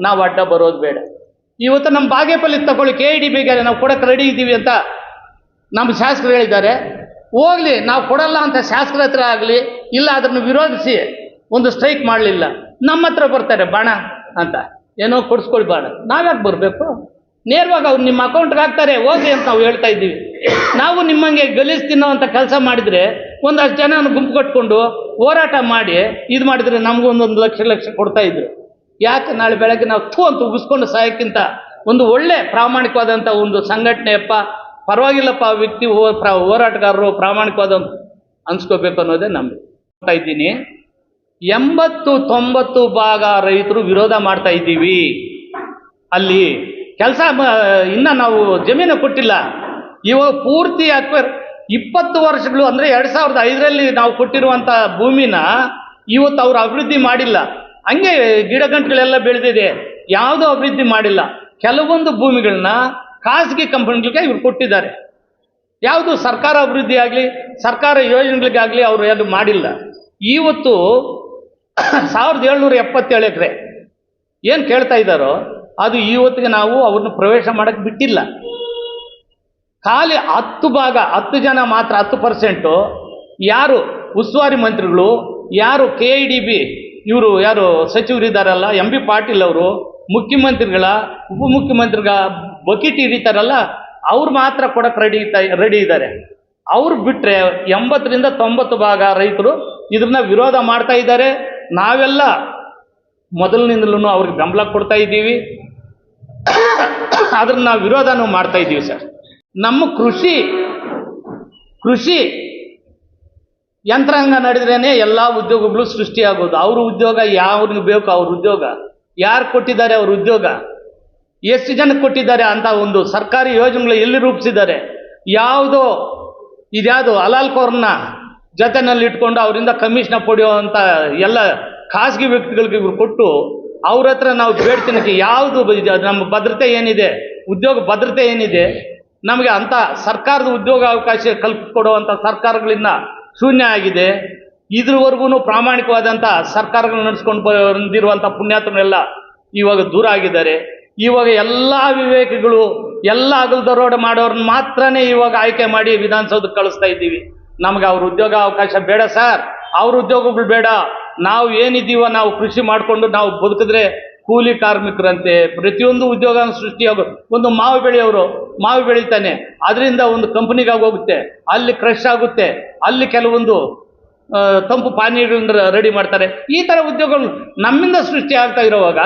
ನಾವು ಅಡ್ಡ ಬರೋದು ಬೇಡ. ಇವತ್ತು ನಮ್ಮ ಬಾಗೇಪಲ್ಲಿ ತಗೊಳ್ಳಿ, KIDBಗೆ ನಾವು ಕೊಡೋಕ್ಕೆ ರೆಡಿ ಇದ್ದೀವಿ ಅಂತ ನಮ್ಮ ಶಾಸಕರು ಹೇಳಿದ್ದಾರೆ. ಹೋಗಲಿ, ನಾವು ಕೊಡಲ್ಲ ಅಂತ ಶಾಸಕರ ಹತ್ರ ಆಗಲಿ, ಇಲ್ಲ ಅದನ್ನು ವಿರೋಧಿಸಿ ಒಂದು ಸ್ಟ್ರೈಕ್ ಮಾಡಲಿಲ್ಲ, ನಮ್ಮ ಹತ್ರ ಬರ್ತಾರೆ ಬಾಣ ಅಂತ, ಏನೋ ಕೊಡಿಸ್ಕೊಳ್ಳಿ ಬಾಣ. ನಾವ್ಯಾಕೆ ಬರಬೇಕು? ನೇರವಾಗಿ ಅವ್ರು ನಿಮ್ಮ ಅಕೌಂಟ್ಗೆ ಹಾಕ್ತಾರೆ, ಹೋಗಿ ಅಂತ ನಾವು ಹೇಳ್ತಾ ಇದ್ದೀವಿ. ನಾವು ನಿಮ್ಮಂಗೆ ಗಲೀಜು ತಿನ್ನೋವಂಥ ಕೆಲಸ ಮಾಡಿದರೆ ಒಂದಷ್ಟು ಜನ ಗುಂಪು ಕಟ್ಕೊಂಡು ಹೋರಾಟ ಮಾಡಿ ಇದು ಮಾಡಿದರೆ ನಮಗೂ ಒಂದೊಂದು ಲಕ್ಷ ಕೊಡ್ತಾಯಿದ್ರು. ಯಾಕೆ ನಾಳೆ ಬೆಳಗ್ಗೆ ನಾವು ಅಂತ ಉಗಿಸ್ಕೊಂಡು ಸಾಯೋಕ್ಕಿಂತ ಒಂದು ಒಳ್ಳೆ ಪ್ರಾಮಾಣಿಕವಾದಂಥ ಒಂದು ಸಂಘಟನೆಯಪ್ಪ, ಪರವಾಗಿಲ್ಲಪ್ಪ ವ್ಯಕ್ತಿ ಹೋರಾಟಗಾರರು ಪ್ರಾಮಾಣಿಕವಾದ ಅನ್ಸ್ಕೋಬೇಕು ಅನ್ನೋದೇ ನಂಬ್ತಾ ಇದ್ದೀನಿ. 80-90 ಭಾಗ ರೈತರು ವಿರೋಧ ಮಾಡ್ತಾ ಇದ್ದೀವಿ. ಅಲ್ಲಿ ಕೆಲಸ ಇನ್ನು ನಾವು ಜಮೀನು ಕೊಟ್ಟಿಲ್ಲ. ಇವಾಗ ಪೂರ್ತಿ ಅಕ್ವೈರ್ 20 ವರ್ಷಗಳು ಅಂದರೆ 2005ರಲ್ಲಿ ನಾವು ಕೊಟ್ಟಿರುವಂಥ ಭೂಮಿನ ಇವತ್ತು ಅವರು ಅಭಿವೃದ್ಧಿ ಮಾಡಿಲ್ಲ. ಹಂಗೆ ಗಿಡಗಂಟುಗಳೆಲ್ಲ ಬೆಳೆದಿದೆ, ಯಾವುದೂ ಅಭಿವೃದ್ಧಿ ಮಾಡಿಲ್ಲ. ಕೆಲವೊಂದು ಭೂಮಿಗಳನ್ನ ಖಾಸಗಿ ಕಂಪನಿಗಳಿಗೆ ಇವ್ರು ಕೊಟ್ಟಿದ್ದಾರೆ. ಯಾವುದು ಸರ್ಕಾರ ಅಭಿವೃದ್ಧಿ ಆಗಲಿ ಸರ್ಕಾರ ಯೋಜನೆಗಳಿಗಾಗಲಿ ಅವರು ಯಾವುದು ಮಾಡಿಲ್ಲ. ಇವತ್ತು 1777 ಎಕರೆ ಏನು ಕೇಳ್ತಾ ಇದ್ದಾರೋ ಅದು ಇವತ್ತಿಗೆ ನಾವು ಅವ್ರನ್ನ ಪ್ರವೇಶ ಮಾಡೋಕ್ಕೆ ಬಿಟ್ಟಿಲ್ಲ. ಖಾಲಿ 10 ಭಾಗ 10 ಜನ ಮಾತ್ರ 10% ಯಾರು ಉಸ್ತುವಾರಿ ಮಂತ್ರಿಗಳು, ಯಾರು KIDB ಇವರು ಯಾರು ಸಚಿವರಿದ್ದಾರಲ್ಲ, MB ಪಾಟೀಲ್ ಅವರು, ಮುಖ್ಯಮಂತ್ರಿಗಳ ಉಪಮುಖ್ಯಮಂತ್ರಿಗಳ ಬಕೆಟ್ ಹಿಡಿತಾರಲ್ಲ ಅವ್ರು ಮಾತ್ರ ಕೊಡಕ್ಕೆ ರೆಡಿ ಇದ್ದಾರೆ. ಅವ್ರು ಬಿಟ್ಟರೆ 80ರಿಂದ 90 ಭಾಗ ರೈತರು ಇದನ್ನ ವಿರೋಧ ಮಾಡ್ತಾ ಇದ್ದಾರೆ. ನಾವೆಲ್ಲ ಮೊದಲಿನಿಂದಲೂ ಅವ್ರಿಗೆ ಬೆಂಬಲ ಕೊಡ್ತಾ ಇದ್ದೀವಿ. ಅದನ್ನ ನಾವು ವಿರೋಧನೂ ಮಾಡ್ತಾ ಇದ್ದೀವಿ ಸರ್. ನಮ್ಮ ಕೃಷಿ ಯಂತ್ರಾಂಗ ನಡೆದ್ರೇನೆ ಎಲ್ಲ ಉದ್ಯೋಗಗಳು ಸೃಷ್ಟಿಯಾಗೋದು. ಅವ್ರ ಉದ್ಯೋಗ ಯಾವ್ರಿಗೆ ಬೇಕು ಅವ್ರ ಉದ್ಯೋಗ, ಯಾರು ಕೊಟ್ಟಿದ್ದಾರೆ ಅವ್ರ ಉದ್ಯೋಗ, ಎಷ್ಟು ಜನಕ್ಕೆ ಕೊಟ್ಟಿದ್ದಾರೆ ಅಂತ ಒಂದು ಸರ್ಕಾರಿ ಯೋಜನೆಗಳು ಎಲ್ಲಿ ರೂಪಿಸಿದ್ದಾರೆ. ಇದ್ಯಾವುದು ಹಲಾಲ್ಕೋರ್ನ ಜೊತೆನಲ್ಲಿ ಇಟ್ಕೊಂಡು ಅವರಿಂದ ಕಮಿಷನ್ ಪಡೆಯುವಂಥ ಎಲ್ಲ ಖಾಸಗಿ ವ್ಯಕ್ತಿಗಳಿಗೆ ಇವ್ರು ಕೊಟ್ಟು ಅವ್ರ ಹತ್ರ ನಾವು ಬೇಡ್ತಿನಕ್ಕೆ ಯಾವುದು ನಮ್ಮ ಭದ್ರತೆ ಏನಿದೆ, ಉದ್ಯೋಗ ಭದ್ರತೆ ಏನಿದೆ, ನಮಗೆ ಅಂಥ ಸರ್ಕಾರದ ಉದ್ಯೋಗ ಅವಕಾಶ ಕಲ್ಪಿಸ್ಕೊಡುವಂಥ ಸರ್ಕಾರಗಳಿಂದ ಶೂನ್ಯ ಆಗಿದೆ. ಇದ್ರವರೆಗೂ ಪ್ರಾಮಾಣಿಕವಾದಂಥ ಸರ್ಕಾರಗಳು ನಡೆಸ್ಕೊಂಡು ಬಂದಿರುವಂಥ ಪುಣ್ಯಾತ್ಮರೆಲ್ಲ ಇವಾಗ ದೂರ ಆಗಿದ್ದಾರೆ. ಇವಾಗ ಎಲ್ಲ ವಿವೇಕಿಗಳು ಎಲ್ಲ ಅಗಲದರೋಡೆ ಮಾಡೋರನ್ನ ಮಾತ್ರನೇ ಇವಾಗ ಆಯ್ಕೆ ಮಾಡಿ ವಿಧಾನಸೌಧಕ್ಕೆ ಕಳಿಸ್ತಾ ಇದ್ದೀವಿ. ನಮ್ಗೆ ಅವ್ರ ಉದ್ಯೋಗ ಅವಕಾಶ ಬೇಡ ಸರ್, ಅವ್ರ ಉದ್ಯೋಗಗಳು ಬೇಡ. ನಾವು ಏನಿದ್ದೀವೋ ನಾವು ಕೃಷಿ ಮಾಡಿಕೊಂಡು ನಾವು ಬದುಕಿದ್ರೆ ಕೂಲಿ ಕಾರ್ಮಿಕರಂತೆ ಪ್ರತಿಯೊಂದು ಉದ್ಯೋಗ ಸೃಷ್ಟಿಯಾಗೋ. ಒಂದು ಮಾವು ಬೆಳೆಯೋರು ಮಾವು ಬೆಳೀತಾನೆ, ಅದರಿಂದ ಒಂದು ಕಂಪನಿಗಾಗಿ ಹೋಗುತ್ತೆ, ಅಲ್ಲಿ ಕ್ರಷ್ ಆಗುತ್ತೆ, ಅಲ್ಲಿ ಕೆಲವೊಂದು ತಂಪು ಪಾನೀಯಗಳಿಂದ ರೆಡಿ ಮಾಡ್ತಾರೆ. ಈ ಥರ ಉದ್ಯೋಗಗಳು ನಮ್ಮಿಂದ ಸೃಷ್ಟಿ ಆಗ್ತಾ ಇರೋವಾಗ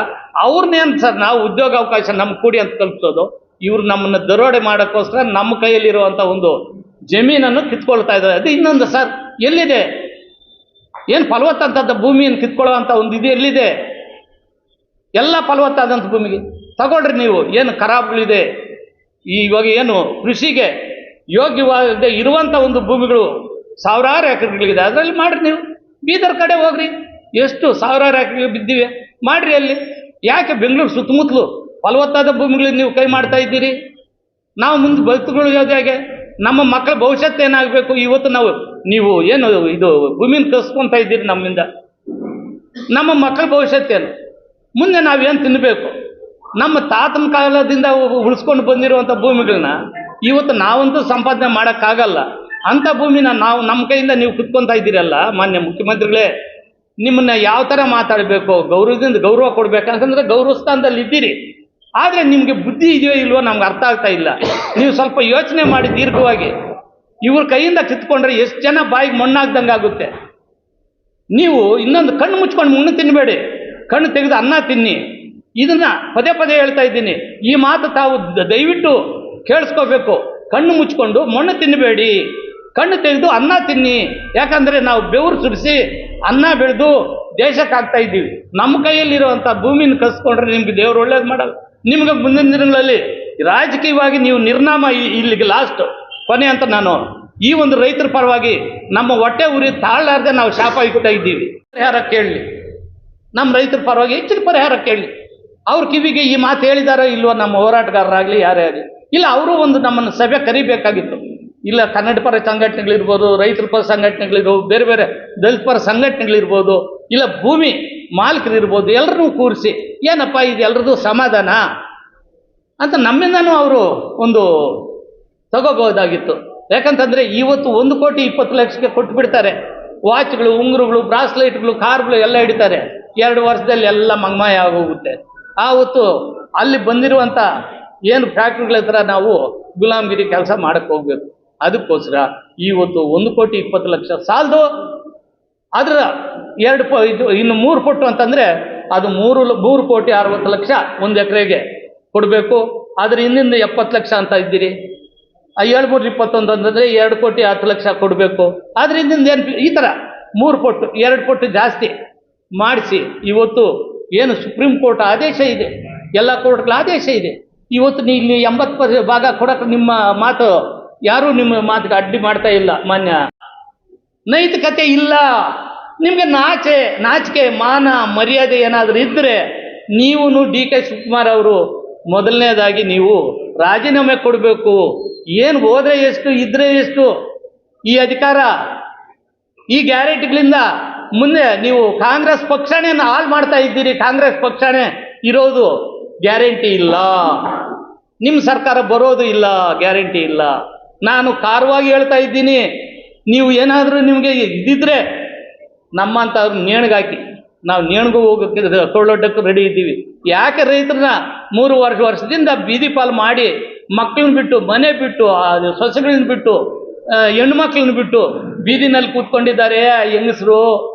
ಅವ್ರನ್ನೇನು ಸರ್ ನಾವು ಉದ್ಯೋಗ ಅವಕಾಶ ನಮ್ಗೆ ಕೂಡಿ ಅಂತ ಕಲ್ಪಿಸೋದು? ಇವ್ರು ನಮ್ಮನ್ನು ದರೋಡೆ ಮಾಡೋಕ್ಕೋಸ್ಕರ ನಮ್ಮ ಕೈಯಲ್ಲಿರುವಂಥ ಒಂದು ಜಮೀನನ್ನು ಕಿತ್ಕೊಳ್ತಾ ಇದ್ದಾರೆ. ಅದು ಇನ್ನೊಂದು ಸರ್, ಎಲ್ಲಿದೆ? ಏನು ಫಲವತ್ತಾದಂಥ ಭೂಮಿಯನ್ನು ಕಿತ್ಕೊಳ್ಳೋವಂಥ ಒಂದು ಇದು ಎಲ್ಲಿದೆ? ಎಲ್ಲ ಫಲವತ್ತಾದಂಥ ಭೂಮಿಗೆ ತಗೊಳ್ರಿ ನೀವು. ಏನು ಖರಾಬ್ಗಳಿದೆ ಇವಾಗ, ಏನು ಕೃಷಿಗೆ ಯೋಗ್ಯವಾಗದೆ ಇರುವಂಥ ಒಂದು ಭೂಮಿಗಳು ಸಾವಿರಾರು ಎಕರೆಗಳಿದೆ, ಅದರಲ್ಲಿ ಮಾಡಿರಿ ನೀವು. ಬೀದರ್ ಕಡೆ ಹೋಗ್ರಿ, ಎಷ್ಟು ಸಾವಿರಾರು ಎಕರೆಗಳು ಬಿದ್ದಿವೆ, ಮಾಡಿರಿ ಅಲ್ಲಿ. ಯಾಕೆ ಬೆಂಗಳೂರು ಸುತ್ತಮುತ್ತಲು ಫಲವತ್ತಾದ ಭೂಮಿಗಳಿಗೆ ನೀವು ಕೈ ಮಾಡ್ತಾ ಇದ್ದೀರಿ? ನಾವು ಮುಂದೆ ಬದುಕುಗಳು ಹೇಗೆ? ನಮ್ಮ ಮಕ್ಕಳ ಭವಿಷ್ಯತ್ತು ಏನಾಗಬೇಕು? ಇವತ್ತು ನೀವು ಏನು ಇದು ಭೂಮಿನ ಕಸ್ಕೊತಾ ಇದ್ದೀರಿ ನಮ್ಮಿಂದ. ನಮ್ಮ ಮಕ್ಕಳ ಭವಿಷ್ಯತ್ತೇನು? ಮುಂದೆ ನಾವೇನು ತಿನ್ನಬೇಕು? ನಮ್ಮ ತಾತನ ಕಾಲದಿಂದ ಉಳಿಸ್ಕೊಂಡು ಬಂದಿರುವಂಥ ಭೂಮಿಗಳನ್ನ ಇವತ್ತು ನಾವಂತೂ ಸಂಪಾದನೆ ಮಾಡೋಕ್ಕಾಗಲ್ಲ. ಅಂಥ ಭೂಮಿನ ನಮ್ಮ ಕೈಯಿಂದ ನೀವು ಕಿತ್ಕೊತಾ ಇದ್ದೀರಲ್ಲ ಮಾನ್ಯ ಮುಖ್ಯಮಂತ್ರಿಗಳೇ. ನಿಮ್ಮನ್ನ ಯಾವ ಥರ ಮಾತಾಡಬೇಕು, ಗೌರವ ಕೊಡಬೇಕಂತಂದ್ರೆ ಗೌರವ ಸ್ಥಾನದಲ್ಲಿ ಇದ್ದೀರಿ. ಆದರೆ ನಿಮಗೆ ಬುದ್ಧಿ ಇದೆಯೋ ಇಲ್ವೋ ನಮ್ಗೆ ಅರ್ಥ ಆಗ್ತಾ ಇಲ್ಲ. ನೀವು ಸ್ವಲ್ಪ ಯೋಚನೆ ಮಾಡಿ ದೀರ್ಘವಾಗಿ. ಇವ್ರ ಕೈಯಿಂದ ಕಿತ್ಕೊಂಡ್ರೆ ಎಷ್ಟು ಜನ ಬಾಯಿಗೆ ಮಣ್ಣಾಗ್ದಂಗೆ ಆಗುತ್ತೆ. ನೀವು ಇನ್ನೊಂದು ಕಣ್ಣು ಮುಚ್ಕೊಂಡು ಮಣ್ಣು ತಿನ್ನಬೇಡಿ, ಕಣ್ಣು ತೆಗೆದು ಅನ್ನ ತಿನ್ನಿ. ಇದನ್ನ ಪದೇ ಪದೇ ಹೇಳ್ತಾ ಇದ್ದೀನಿ. ಈ ಮಾತು ತಾವು ದಯವಿಟ್ಟು ಕೇಳಿಸ್ಕೋಬೇಕು. ಕಣ್ಣು ಮುಚ್ಕೊಂಡು ಮಣ್ಣು ತಿನ್ನಬೇಡಿ, ಕಣ್ಣು ತೆಗೆದು ಅನ್ನ ತಿನ್ನಿ. ಯಾಕಂದರೆ ನಾವು ಬೆವರು ಸುರಿಸಿ ಅನ್ನ ಬೆಳೆದು ದೇಶಕ್ಕೆ ಆಗ್ತಾ ಇದ್ದೀವಿ. ನಮ್ಮ ಕೈಯಲ್ಲಿರುವಂಥ ಭೂಮಿನ ಕಸ್ಕೊಂಡ್ರೆ ನಿಮ್ಗೆ ದೇವರು ಒಳ್ಳೇದು ಮಾಡಲ್ಲ. ನಿಮ್ಗೆ ಮುಂದಿನ ದಿನಗಳಲ್ಲಿ ರಾಜಕೀಯವಾಗಿ ನೀವು ನಿರ್ನಾಮ ಇಲ್ಲಿಗೆ ಲಾಸ್ಟ್ ಕೊನೆ ಅಂತ ನಾನು ಈ ಒಂದು ರೈತರ ಪರವಾಗಿ ನಮ್ಮ ಹೊಟ್ಟೆ ಉರಿ ತಾಳಲಾರ್ದೆ ನಾವು ಶಾಪ ಇಡ್ತಾ ಇದ್ದೀವಿ. ಪರಿಹಾರ ಕೇಳಲಿ, ನಮ್ಮ ರೈತರ ಪರವಾಗಿ ಹೆಚ್ಚಿನ ಪರಿಹಾರ ಕೇಳಲಿ. ಅವ್ರ ಕಿವಿಗೆ ಈ ಮಾತು ಹೇಳಿದಾರೋ ಇಲ್ವೋ ನಮ್ಮ ಹೋರಾಟಗಾರರಾಗಲಿ ಯಾರೇ ಆಗಲಿ, ಇಲ್ಲ ಅವರು ಒಂದು ನಮ್ಮನ್ನು ಸಭೆ ಕರಿಬೇಕಾಗಿತ್ತು. ಇಲ್ಲ ಕನ್ನಡ ಪರ ಸಂಘಟನೆಗಳಿರ್ಬೋದು, ರೈತರ ಪರ ಸಂಘಟನೆಗಳಿರ್ಬೋದು, ಬೇರೆ ಬೇರೆ ದಲಿತ ಪರ ಸಂಘಟನೆಗಳಿರ್ಬೋದು, ಇಲ್ಲ ಭೂಮಿ ಮಾಲೀಕರಿರ್ಬೋದು, ಎಲ್ಲರನ್ನೂ ಕೂರಿಸಿ ಏನಪ್ಪ ಇದು ಎಲ್ಲರದ್ದು ಸಮಾಧಾನ ಅಂತ ನಮ್ಮಿಂದನೂ ಅವರು ಒಂದು ತಗೋಬಹುದಾಗಿತ್ತು. ಯಾಕಂತಂದರೆ ಇವತ್ತು 1,20,00,000 ಕೊಟ್ಟು ಬಿಡ್ತಾರೆ. ವಾಚ್ಗಳು, ಉಂಗುರಗಳು, ಬ್ರಾಸ್ಲೈಟ್ಗಳು, ಕಾರ್ಗಳು ಎಲ್ಲ ಹಿಡಿತಾರೆ. 2 ವರ್ಷದಲ್ಲಿ ಎಲ್ಲ ಮಂಗಮಾಯ ಆಗೋಗುತ್ತೆ. ಆವತ್ತು ಅಲ್ಲಿ ಬಂದಿರುವಂಥ ಏನು ಫ್ಯಾಕ್ಟ್ರಿಗಳ ಹತ್ರ ನಾವು ಗುಲಾಮಗಿರಿ ಕೆಲಸ ಮಾಡಕ್ಕೆ ಹೋಗ್ಬೇಕು. ಅದಕ್ಕೋಸ್ಕರ ಇವತ್ತು 1,20,00,000 ಸಾಲದು. ಅದರ 2 ಇನ್ನು 3 ಪಟ್ಟು ಅಂತಂದರೆ ಅದು 3,60,00,000 1 ಎಕರೆಗೆ ಕೊಡಬೇಕು. ಅದ್ರ ಹಿಂದಿಂದ 70 ಲಕ್ಷ ಅಂತ ಇದ್ದೀರಿ. 7,321 ಅಂತಂದರೆ 2,10,00,000 ಕೊಡಬೇಕು. ಅದ್ರ ಹಿಂದಿಂದ ಏನು ಈ ಥರ 3 ಪಟ್ಟು 2 ಪಟ್ಟು ಜಾಸ್ತಿ ಮಾಡಿಸಿ ಇವತ್ತು ಏನು ಸುಪ್ರೀಂ ಕೋರ್ಟ್ ಆದೇಶ ಇದೆ, ಎಲ್ಲ ಕೋರ್ಟ್ಗಳ ಆದೇಶ ಇದೆ. ಇವತ್ತು ಇಲ್ಲಿ 80 ಭಾಗ ಕೊಡೋಕೆ ನಿಮ್ಮ ಮಾತು ಯಾರೂ ನಿಮ್ಮ ಮಾತಿಗೆ ಅಡ್ಡಿ ಮಾಡ್ತಾ ಇಲ್ಲ. ಮಾನ್ಯ ನೈತಿಕತೆ ಇಲ್ಲ ನಿಮಗೆ. ನಾಚಿಕೆ ಮಾನ ಮರ್ಯಾದೆ ಏನಾದರೂ ಇದ್ದರೆ ನೀವು DK ಶಿವಕುಮಾರ್ ಅವರು ಮೊದಲನೇದಾಗಿ ನೀವು ರಾಜೀನಾಮೆ ಕೊಡಬೇಕು. ಏನು ಹೋದರೆ ಎಷ್ಟು ಇದ್ರೆ ಎಷ್ಟು ಈ ಅಧಿಕಾರ, ಈ ಗ್ಯಾರಂಟಿಗಳಿಂದ ಮುಂದೆ ನೀವು ಕಾಂಗ್ರೆಸ್ ಪಕ್ಷನೇ ಹಾಳು ಮಾಡ್ತಾ ಇದ್ದೀರಿ. ಕಾಂಗ್ರೆಸ್ ಪಕ್ಷನೇ ಇರೋದು ಗ್ಯಾರಂಟಿ ಇಲ್ಲ, ನಿಮ್ಮ ಸರ್ಕಾರ ಬರೋದು ಇಲ್ಲ, ಗ್ಯಾರಂಟಿ ಇಲ್ಲ. ನಾನು ಖಾರವಾಗಿ ಹೇಳ್ತಾ ಇದ್ದೀನಿ. ನೀವು ಏನಾದರೂ ನಿಮಗೆ ಇದ್ದಿದ್ರೆ ನಮ್ಮಂಥವ್ರು ನೇಣಿಗಾಕಿ ನಾವು ನೇಣಿಗೂ ಹೋಗೋಕ್ಕೆ ಕೊಳ್ಳೊಡ್ಡಕ್ಕೆ ರೆಡಿ ಇದ್ದೀವಿ. ಯಾಕೆ ರೈತರನ್ನ 3 ವರ್ಷದಿಂದ ಬೀದಿ ಪಾಲು ಮಾಡಿ ಮಕ್ಕಳನ್ನ ಬಿಟ್ಟು ಮನೆ ಬಿಟ್ಟು ಸೊಸೆಗಳನ್ನ ಬಿಟ್ಟು ಹೆಣ್ಮಕ್ಳನ್ನ ಬಿಟ್ಟು ಬೀದಿನಲ್ಲಿ ಕೂತ್ಕೊಂಡಿದ್ದಾರೆ ಹೆಂಗಸರು.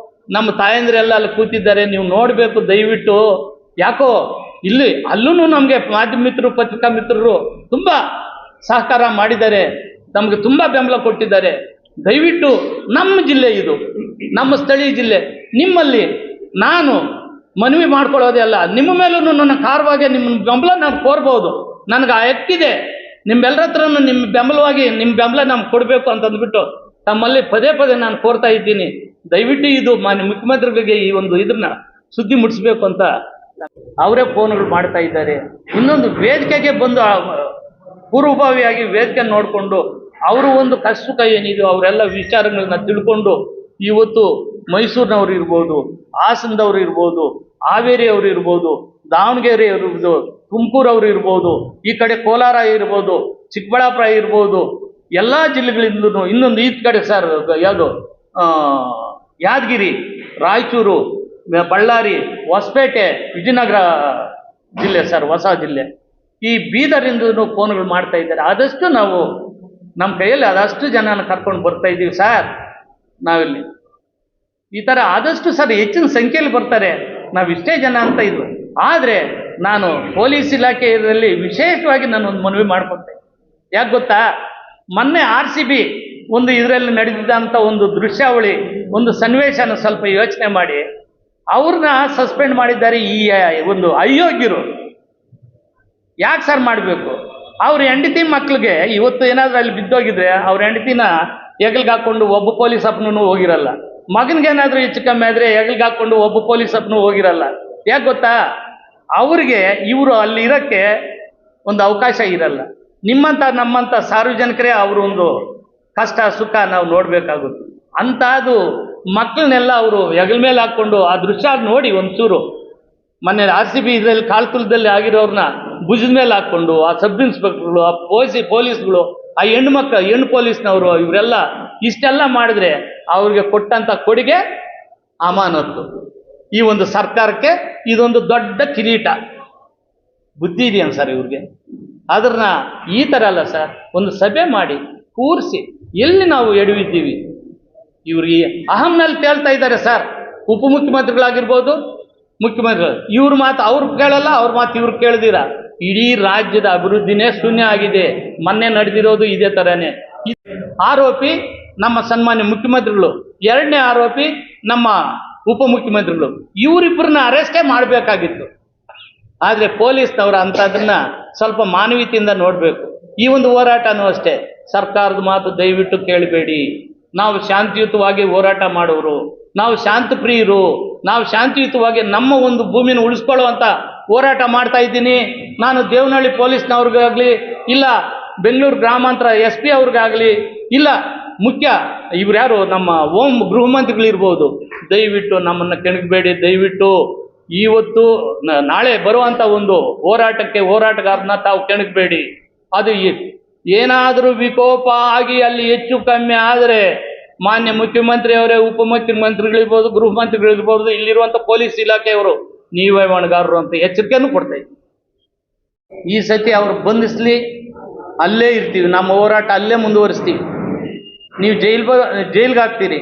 ನಮ್ಮ ತಾಯಂದ್ರೆಲ್ಲ ಅಲ್ಲಿ ಕೂತಿದ್ದಾರೆ, ನೀವು ನೋಡಬೇಕು ದಯವಿಟ್ಟು. ಯಾಕೋ ಅಲ್ಲೂ ನಮಗೆ ಮಾಧ್ಯಮ ಮಿತ್ರರು ಪತ್ರಿಕಾ ಮಿತ್ರರು ತುಂಬ ಸಹಕಾರ ಮಾಡಿದ್ದಾರೆ, ನಮಗೆ ತುಂಬ ಬೆಂಬಲ ಕೊಟ್ಟಿದ್ದಾರೆ. ದಯವಿಟ್ಟು ನಮ್ಮ ಜಿಲ್ಲೆ ಇದು, ನಮ್ಮ ಸ್ಥಳೀಯ ಜಿಲ್ಲೆ, ನಿಮ್ಮಲ್ಲಿ ನಾನು ಮನವಿ ಮಾಡ್ಕೊಳ್ಳೋದೇ ಅಲ್ಲ, ನಿಮ್ಮ ಮೇಲೂ ನನ್ನ ಕಾರವಾಗಿ ನಿಮ್ಮ ಬೆಂಬಲ ನಾನು ಕೋರ್ಬೋದು. ನನಗೆ ಆ ಹಕ್ಕಿದೆ. ನಿಮ್ಮೆಲ್ಲರ ಹತ್ರನೂ ನಿಮ್ಮ ಬೆಂಬಲವಾಗಿ ನಿಮ್ಮ ಬೆಂಬಲ ನಮ್ಗೆ ಕೊಡಬೇಕು ಅಂತಂದ್ಬಿಟ್ಟು ತಮ್ಮಲ್ಲಿ ಪದೇ ಪದೇ ನಾನು ಕೋರ್ತಾ ಇದ್ದೀನಿ. ದಯವಿಟ್ಟು ಇದು ಮಾನ್ಯ ಮುಖ್ಯಮಂತ್ರಿಗಳಿಗೆ ಈ ಒಂದು ಇದನ್ನ ಸುದ್ದಿ ಮುಟ್ಟಿಸ್ಬೇಕು ಅಂತ ಅವರೇ ಫೋನ್ಗಳು ಮಾಡ್ತಾ ಇದ್ದಾರೆ. ಇನ್ನೊಂದು ವೇದಿಕೆಗೆ ಬಂದು ಪೂರ್ವಭಾವಿಯಾಗಿ ವೇದಿಕೆ ನೋಡಿಕೊಂಡು ಅವರು ಒಂದು ಕಷ್ಟ ಏನಿದೆಯೋ ಅವರೆಲ್ಲ ವಿಚಾರಗಳನ್ನ ತಿಳ್ಕೊಂಡು ಇವತ್ತು ಮೈಸೂರಿನವ್ರು ಇರ್ಬೋದು, ಹಾಸನದವ್ರು ಇರ್ಬೋದು, ಹಾವೇರಿಯವರು ಇರ್ಬೋದು, ದಾವಣಗೆರೆ ಇರ್ಬೋದು, ತುಮಕೂರವ್ರು ಇರ್ಬೋದು, ಈ ಕಡೆ ಕೋಲಾರ ಇರ್ಬೋದು, ಚಿಕ್ಕಬಳ್ಳಾಪುರ ಇರ್ಬೋದು, ಎಲ್ಲ ಜಿಲ್ಲೆಗಳಿಂದಲೂ ಇನ್ನೊಂದು ಈ ಕಡೆ ಸರ್ ಯಾವುದು ಯಾದಗಿರಿ, ರಾಯಚೂರು, ಬಳ್ಳಾರಿ, ಹೊಸಪೇಟೆ, ವಿಜಯನಗರ ಜಿಲ್ಲೆ ಸರ್, ಹೊಸ ಜಿಲ್ಲೆ, ಈ ಬೀದರಿಂದೂ ಫೋನ್ಗಳು ಮಾಡ್ತಾ ಇದ್ದಾರೆ. ಆದಷ್ಟು ನಾವು ನಮ್ಮ ಕೈಯಲ್ಲಿ ಅದಷ್ಟು ಜನನ ಕರ್ಕೊಂಡು ಬರ್ತಾ ಇದ್ದೀವಿ ಸರ್. ನಾವಿಲ್ಲಿ ಈ ಥರ ಆದಷ್ಟು ಸರ್ ಹೆಚ್ಚಿನ ಸಂಖ್ಯೆಯಲ್ಲಿ ಬರ್ತಾರೆ, ನಾವು ಇಷ್ಟೇ ಜನ ಅಂತ ಇದ್ವು. ಆದರೆ ನಾನು ಪೊಲೀಸ್ ಇಲಾಖೆಯಲ್ಲಿ ವಿಶೇಷವಾಗಿ ನಾನು ಒಂದು ಮನವಿ ಮಾಡ್ಕೊತೇನೆ. ಯಾಕೆ ಗೊತ್ತಾ, ಮೊನ್ನೆ RCB ಒಂದು ಇದರಲ್ಲಿ ನಡೆದಿದ್ದಂಥ ಒಂದು ದೃಶ್ಯಾವಳಿ, ಒಂದು ಸನ್ನಿವೇಶನ ಸ್ವಲ್ಪ ಯೋಚನೆ ಮಾಡಿ ಅವ್ರನ್ನ ಸಸ್ಪೆಂಡ್ ಮಾಡಿದ್ದಾರೆ. ಈ ಒಂದು ಅಯೋಗ್ಯರು ಯಾಕೆ ಸರ್ ಮಾಡಬೇಕು? ಅವ್ರ ಹೆಂಡತಿ ಮಕ್ಳಿಗೆ ಇವತ್ತು ಏನಾದರೂ ಅಲ್ಲಿ ಬಿದ್ದೋಗಿದ್ರೆ ಅವ್ರ ಹೆಂಡತಿನ ಹೆಗಲ್ಗೆ ಹಾಕ್ಕೊಂಡು ಒಬ್ಬ ಪೊಲೀಸ್ ಅಪ್ಪನೂ ಹೋಗಿರಲ್ಲ. ಮಗನಿಗೇನಾದರೂ ಹೆಚ್ಚು ಕಮ್ಮಿ ಆದರೆ ಹೆಗಲ್ಗೆ ಹಾಕ್ಕೊಂಡು ಒಬ್ಬ ಪೊಲೀಸ್ ಅಪ್ಪನೂ ಹೋಗಿರಲ್ಲ. ಯಾಕೆ ಗೊತ್ತಾ, ಅವ್ರಿಗೆ ಇವರು ಅಲ್ಲಿ ಇರೋಕ್ಕೆ ಒಂದು ಅವಕಾಶ ಇರಲ್ಲ. ನಿಮ್ಮಂಥ ನಮ್ಮಂಥ ಸಾರ್ವಜನಿಕರೇ ಅವರು ಒಂದು ಕಷ್ಟ ಸುಖ ನಾವು ನೋಡಬೇಕಾಗುತ್ತೆ. ಅಂಥದ್ದು ಮಕ್ಕಳನ್ನೆಲ್ಲ ಅವರು ಹೆಗಲ ಮೇಲೆ ಹಾಕ್ಕೊಂಡು ಆ ದೃಶ್ಯ ನೋಡಿ ಒಂಚೂರು ಮೊನ್ನೆ RCB ಇದರಲ್ಲಿ ಕಾಳ್ತುಲದಲ್ಲಿ ಆಗಿರೋರನ್ನ ಭುಜದ ಮೇಲೆ ಹಾಕ್ಕೊಂಡು ಆ ಸಬ್ ಇನ್ಸ್ಪೆಕ್ಟರ್ಗಳು, ಆ ಪೊಲೀಸ್ಗಳು, ಆ ಹೆಣ್ಣು ಪೊಲೀಸ್ನವರು ಇವರೆಲ್ಲ ಇಷ್ಟೆಲ್ಲ ಮಾಡಿದ್ರೆ ಅವ್ರಿಗೆ ಕೊಟ್ಟಂಥ ಕೊಡುಗೆ ಅಮಾನತ್ತು. ಈ ಒಂದು ಸರ್ಕಾರಕ್ಕೆ ಇದೊಂದು ದೊಡ್ಡ ಕಿರೀಟ. ಬುದ್ಧಿ ಇದೆಯಾ ಸರ್ ಇವ್ರಿಗೆ? ಅದನ್ನ ಈ ಥರ ಅಲ್ಲ ಸರ್, ಒಂದು ಸಭೆ ಮಾಡಿ ಕೂರಿಸಿ ಎಲ್ಲಿ ನಾವು ಎಡವಿದ್ದೀವಿ, ಇವ್ರಿಗೆ ಅಹಂನಲ್ಲಿ ತೇಳ್ತಾ ಇದ್ದಾರೆ ಸರ್. ಉಪಮುಖ್ಯಮಂತ್ರಿಗಳಾಗಿರ್ಬೋದು, ಮುಖ್ಯಮಂತ್ರಿಗಳು, ಇವ್ರ ಮಾತು ಅವ್ರು ಕೇಳಲ್ಲ, ಅವ್ರ ಮಾತು ಇವ್ರು ಕೇಳ್ದಿರ. ಇಡೀ ರಾಜ್ಯದ ಅಭಿವೃದ್ಧಿನೇ ಶೂನ್ಯ ಆಗಿದೆ. ಮೊನ್ನೆ ನಡೆದಿರೋದು ಇದೇ ಥರನೇ. ಆರೋಪಿ ನಮ್ಮ ಸನ್ಮಾನ್ಯ ಮುಖ್ಯಮಂತ್ರಿಗಳು, ಎರಡನೇ ಆರೋಪಿ ನಮ್ಮ ಉಪಮುಖ್ಯಮಂತ್ರಿಗಳು. ಇವರಿಬ್ಬರನ್ನ ಅರೆಸ್ಟೇ ಮಾಡಬೇಕಾಗಿತ್ತು. ಆದರೆ ಪೊಲೀಸ್ನವರು ಅಂಥದನ್ನ ಸ್ವಲ್ಪ ಮಾನವೀಯತೆಯಿಂದ ನೋಡಬೇಕು. ಈ ಒಂದು ಹೋರಾಟನೂ ಅಷ್ಟೇ, ಸರ್ಕಾರದ ಮಾತು ದಯವಿಟ್ಟು ಕೇಳಬೇಡಿ. ನಾವು ಶಾಂತಿಯುತವಾಗಿ ಹೋರಾಟ ಮಾಡೋರು, ನಾವು ಶಾಂತಪ್ರಿಯರು, ನಾವು ಶಾಂತಿಯುತವಾಗಿ ನಮ್ಮ ಒಂದು ಭೂಮಿನ ಉಳಿಸ್ಕೊಳ್ಳುವಂಥ ಹೋರಾಟ ಮಾಡ್ತಾ ಇದ್ದೀನಿ. ನಾನು ದೇವನಹಳ್ಳಿ ಪೊಲೀಸ್ನವ್ರಿಗಾಗಲಿ, ಇಲ್ಲ ಬೆಂಗಳೂರು ಗ್ರಾಮಾಂತರ SP ಅವ್ರಿಗಾಗಲಿ, ಇಲ್ಲ ಮುಖ್ಯ ಇವ್ರು ಯಾರು ನಮ್ಮ ಗೃಹ ಮಂತ್ರಿಗಳಿರ್ಬೋದು, ದಯವಿಟ್ಟು ನಮ್ಮನ್ನು ಕೆಣಕಬೇಡಿ. ದಯವಿಟ್ಟು ಇವತ್ತು ನಾಳೆ ಬರುವಂಥ ಒಂದು ಹೋರಾಟಗಾರನ ತಾವು ಕೆಣಕಬೇಡಿ. ಅದು ಏನಾದರೂ ವಿಕೋಪ ಆಗಿ ಅಲ್ಲಿ ಹೆಚ್ಚು ಕಮ್ಮಿ ಆದರೆ ಮಾನ್ಯ ಮುಖ್ಯಮಂತ್ರಿಯವರೇ, ಉಪಮುಖ್ಯಮಂತ್ರಿಗಳಿರ್ಬೋದು, ಗೃಹ ಮಂತ್ರಿಗಳಿರ್ಬೋದು, ಇಲ್ಲಿರುವಂಥ ಪೊಲೀಸ್ ಇಲಾಖೆಯವರು ನೀವೇ ಹೊಣೆಗಾರರು ಅಂತ ಎಚ್ಚರಿಕೆಯನ್ನು ಕೊಡ್ತಾ ಇದ್ದೀವಿ. ಈ ಸತಿ ಅವರು ಬಂಧಿಸಲಿ, ಅಲ್ಲೇ ಇರ್ತೀವಿ, ನಮ್ಮ ಹೋರಾಟ ಅಲ್ಲೇ ಮುಂದುವರಿಸ್ತೀವಿ. ನೀವು ಜೈಲ್ಗೆ ಹಾಕ್ತೀರಿ,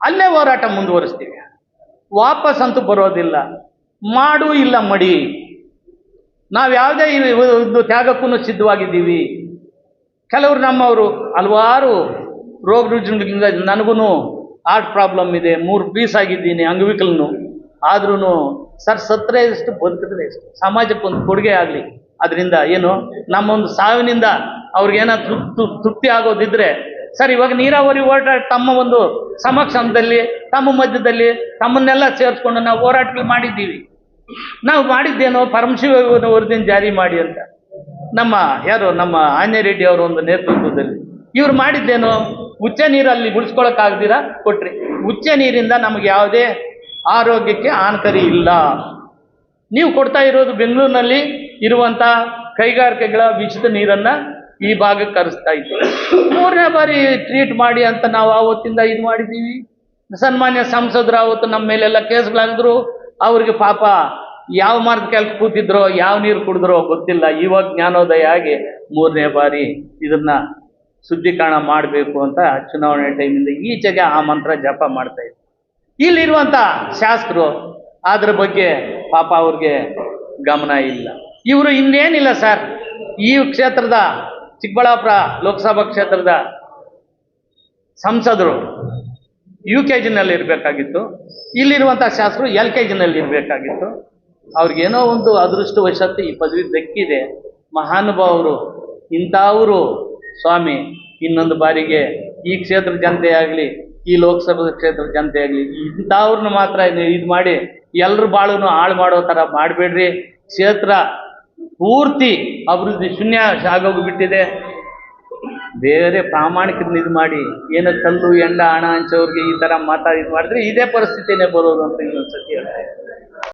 ಅಲ್ಲೇ ಹೋರಾಟ ಮುಂದುವರಿಸ್ತೀವಿ. ವಾಪಸ್ ಅಂತೂ ಬರೋದಿಲ್ಲ. ಮಾಡು ಇಲ್ಲ ಮಡಿ, ನಾವು ಯಾವುದೇ ಒಂದು ತ್ಯಾಗಕ್ಕೂ ಸಿದ್ಧವಾಗಿದ್ದೀವಿ. ಕೆಲವರು ನಮ್ಮವರು ಹಲವಾರು ರೋಗ ರುಜಿನಗಳಿಂದ, ನನಗೂ ಹಾರ್ಟ್ ಪ್ರಾಬ್ಲಮ್ ಇದೆ, 3 ಪೀಸ್ ಆಗಿದ್ದೀನಿ, ಅಂಗವಿಕಲನು. ಆದ್ರೂ ಸರ್ ಸತ್ತರೆ ಎಷ್ಟು, ಬದುಕಿದ್ರೆ ಎಷ್ಟು, ಸಮಾಜಕ್ಕೆ ಒಂದು ಕೊಡುಗೆ ಆಗಲಿ. ಅದರಿಂದ ಏನು ನಮ್ಮೊಂದು ಸಾವಿನಿಂದ ಅವ್ರಿಗೇನಾದ್ರು ತೃಪ್ತಿ ಆಗೋದಿದ್ರೆ ಸರ್, ಇವಾಗ ನೀರಾವರಿ ಹೋರಾಟ ತಮ್ಮ ಒಂದು ಸಮಕ್ಷಮದಲ್ಲಿ, ತಮ್ಮ ಮಧ್ಯದಲ್ಲಿ ತಮ್ಮನ್ನೆಲ್ಲ ಸೇರಿಸ್ಕೊಂಡು ನಾವು ಹೋರಾಟಗಳು ಮಾಡಿದ್ದೀವಿ. ನಾವು ಮಾಡಿದ್ದೇನೋ ಪರಮಶಿವ ವರದಿನ ಜಾರಿ ಮಾಡಿ ಅಂತ ನಮ್ಮ ಆಂಜನೇಯ ರೆಡ್ಡಿ ಅವರ ಒಂದು ನೇತೃತ್ವದಲ್ಲಿ ಇವ್ರು ಮಾಡಿದ್ದೇನೋ ಉಚ್ಚ ನೀರಲ್ಲಿ ಉಳಿಸ್ಕೊಳಕ್ಕಾಗ್ದಿರ ಕೊಟ್ರಿ. ಉಚ್ಚ ನೀರಿಂದ ನಮಗೆ ಯಾವುದೇ ಆರೋಗ್ಯಕ್ಕೆ ಹಾನಿಕರಿ ಇಲ್ಲ. ನೀವು ಕೊಡ್ತಾ ಇರೋದು ಬೆಂಗಳೂರಿನಲ್ಲಿ ಇರುವಂಥ ಕೈಗಾರಿಕೆಗಳ ವಿಷದ ನೀರನ್ನು ಈ ಭಾಗಕ್ಕೆ ಕರೆಸ್ತಾ ಇದ್ದೀವಿ. 3ನೇ ಬಾರಿ ಟ್ರೀಟ್ ಮಾಡಿ ಅಂತ ನಾವು ಆವತ್ತಿಂದ ಇದು ಮಾಡಿದ್ದೀವಿ. ಸನ್ಮಾನ್ಯ ಸಂಸದರು ಆವತ್ತು ನಮ್ಮ ಮೇಲೆಲ್ಲ ಕೇಸ್ಗಳಾಗಿದ್ರು. ಅವ್ರಿಗೆ ಪಾಪ ಯಾವ ಮರದ ಕೆಳಗೆ ಕೂತಿದ್ರೋ ಯಾವ ನೀರು ಕುಡಿದ್ರೋ ಗೊತ್ತಿಲ್ಲ. ಇವಾಗ ಜ್ಞಾನೋದಯ ಆಗಿ 3ನೇ ಬಾರಿ ಇದನ್ನ ಶುದ್ಧೀಕರಣ ಮಾಡಬೇಕು ಅಂತ ಚುನಾವಣೆ ಟೈಮಿಂದ ಈಚೆಗೆ ಆ ಮಂತ್ರ ಜಪ ಮಾಡ್ತಾ ಇದ್ರು. ಇಲ್ಲಿರುವಂಥ ಶಾಸಕರು ಅದ್ರ ಬಗ್ಗೆ ಪಾಪ ಅವ್ರಿಗೆ ಗಮನ ಇಲ್ಲ. ಇವರು ಇನ್ನೇನಿಲ್ಲ ಸರ್, ಈ ಕ್ಷೇತ್ರದ ಚಿಕ್ಕಬಳ್ಳಾಪುರ ಲೋಕಸಭಾ ಕ್ಷೇತ್ರದ ಸಂಸದರು UKG-ನಲ್ಲಿ ಇರಬೇಕಾಗಿತ್ತು, ಇಲ್ಲಿರುವಂಥ ಶಾಸಕರು LKG-ನಲ್ಲಿ ಇರಬೇಕಾಗಿತ್ತು. ಅವ್ರಿಗೇನೋ ಒಂದು ಅದೃಷ್ಟವಶಾತ್ ಈ ಪದವಿ ದಕ್ಕಿದೆ. ಮಹಾನುಭಾವರು ಇಂಥವರು ಸ್ವಾಮಿ ಇನ್ನೊಂದು ಬಾರಿಗೆ ಈ ಕ್ಷೇತ್ರದ ಜನತೆ ಆಗಲಿ, ಈ ಲೋಕಸಭಾ ಕ್ಷೇತ್ರದ ಜನತೆ ಆಗಲಿ ಇಂಥವ್ರನ್ನ ಮಾತ್ರ ಇದು ಮಾಡಿ ಎಲ್ಲರ ಬಾಳನ್ನು ಹಾಳು ಮಾಡೋ ಥರ ಮಾಡಬೇಡ್ರಿ. ಕ್ಷೇತ್ರ ಪೂರ್ತಿ ಅಭಿವೃದ್ಧಿ ಶೂನ್ಯ ಆಗೋಗ್ಬಿಟ್ಟಿದೆ. ಬೇರೆ ಪ್ರಾಮಾಣಿಕರನ್ನ ಇದು ಮಾಡಿ ಏನೋ ಕಲ್ಲು ಎಂಡ ಹಣ ಹಂಚೋರಿಗೆ ಈ ಥರ ಇದು ಮಾಡಿದ್ರೆ ಇದೇ ಪರಿಸ್ಥಿತಿನೇ ಬರೋದು ಅಂತ ಇನ್ನೊಂದು ಸತಿ ಹೇಳ್ತಾ ಇದ್ದೀನಿ.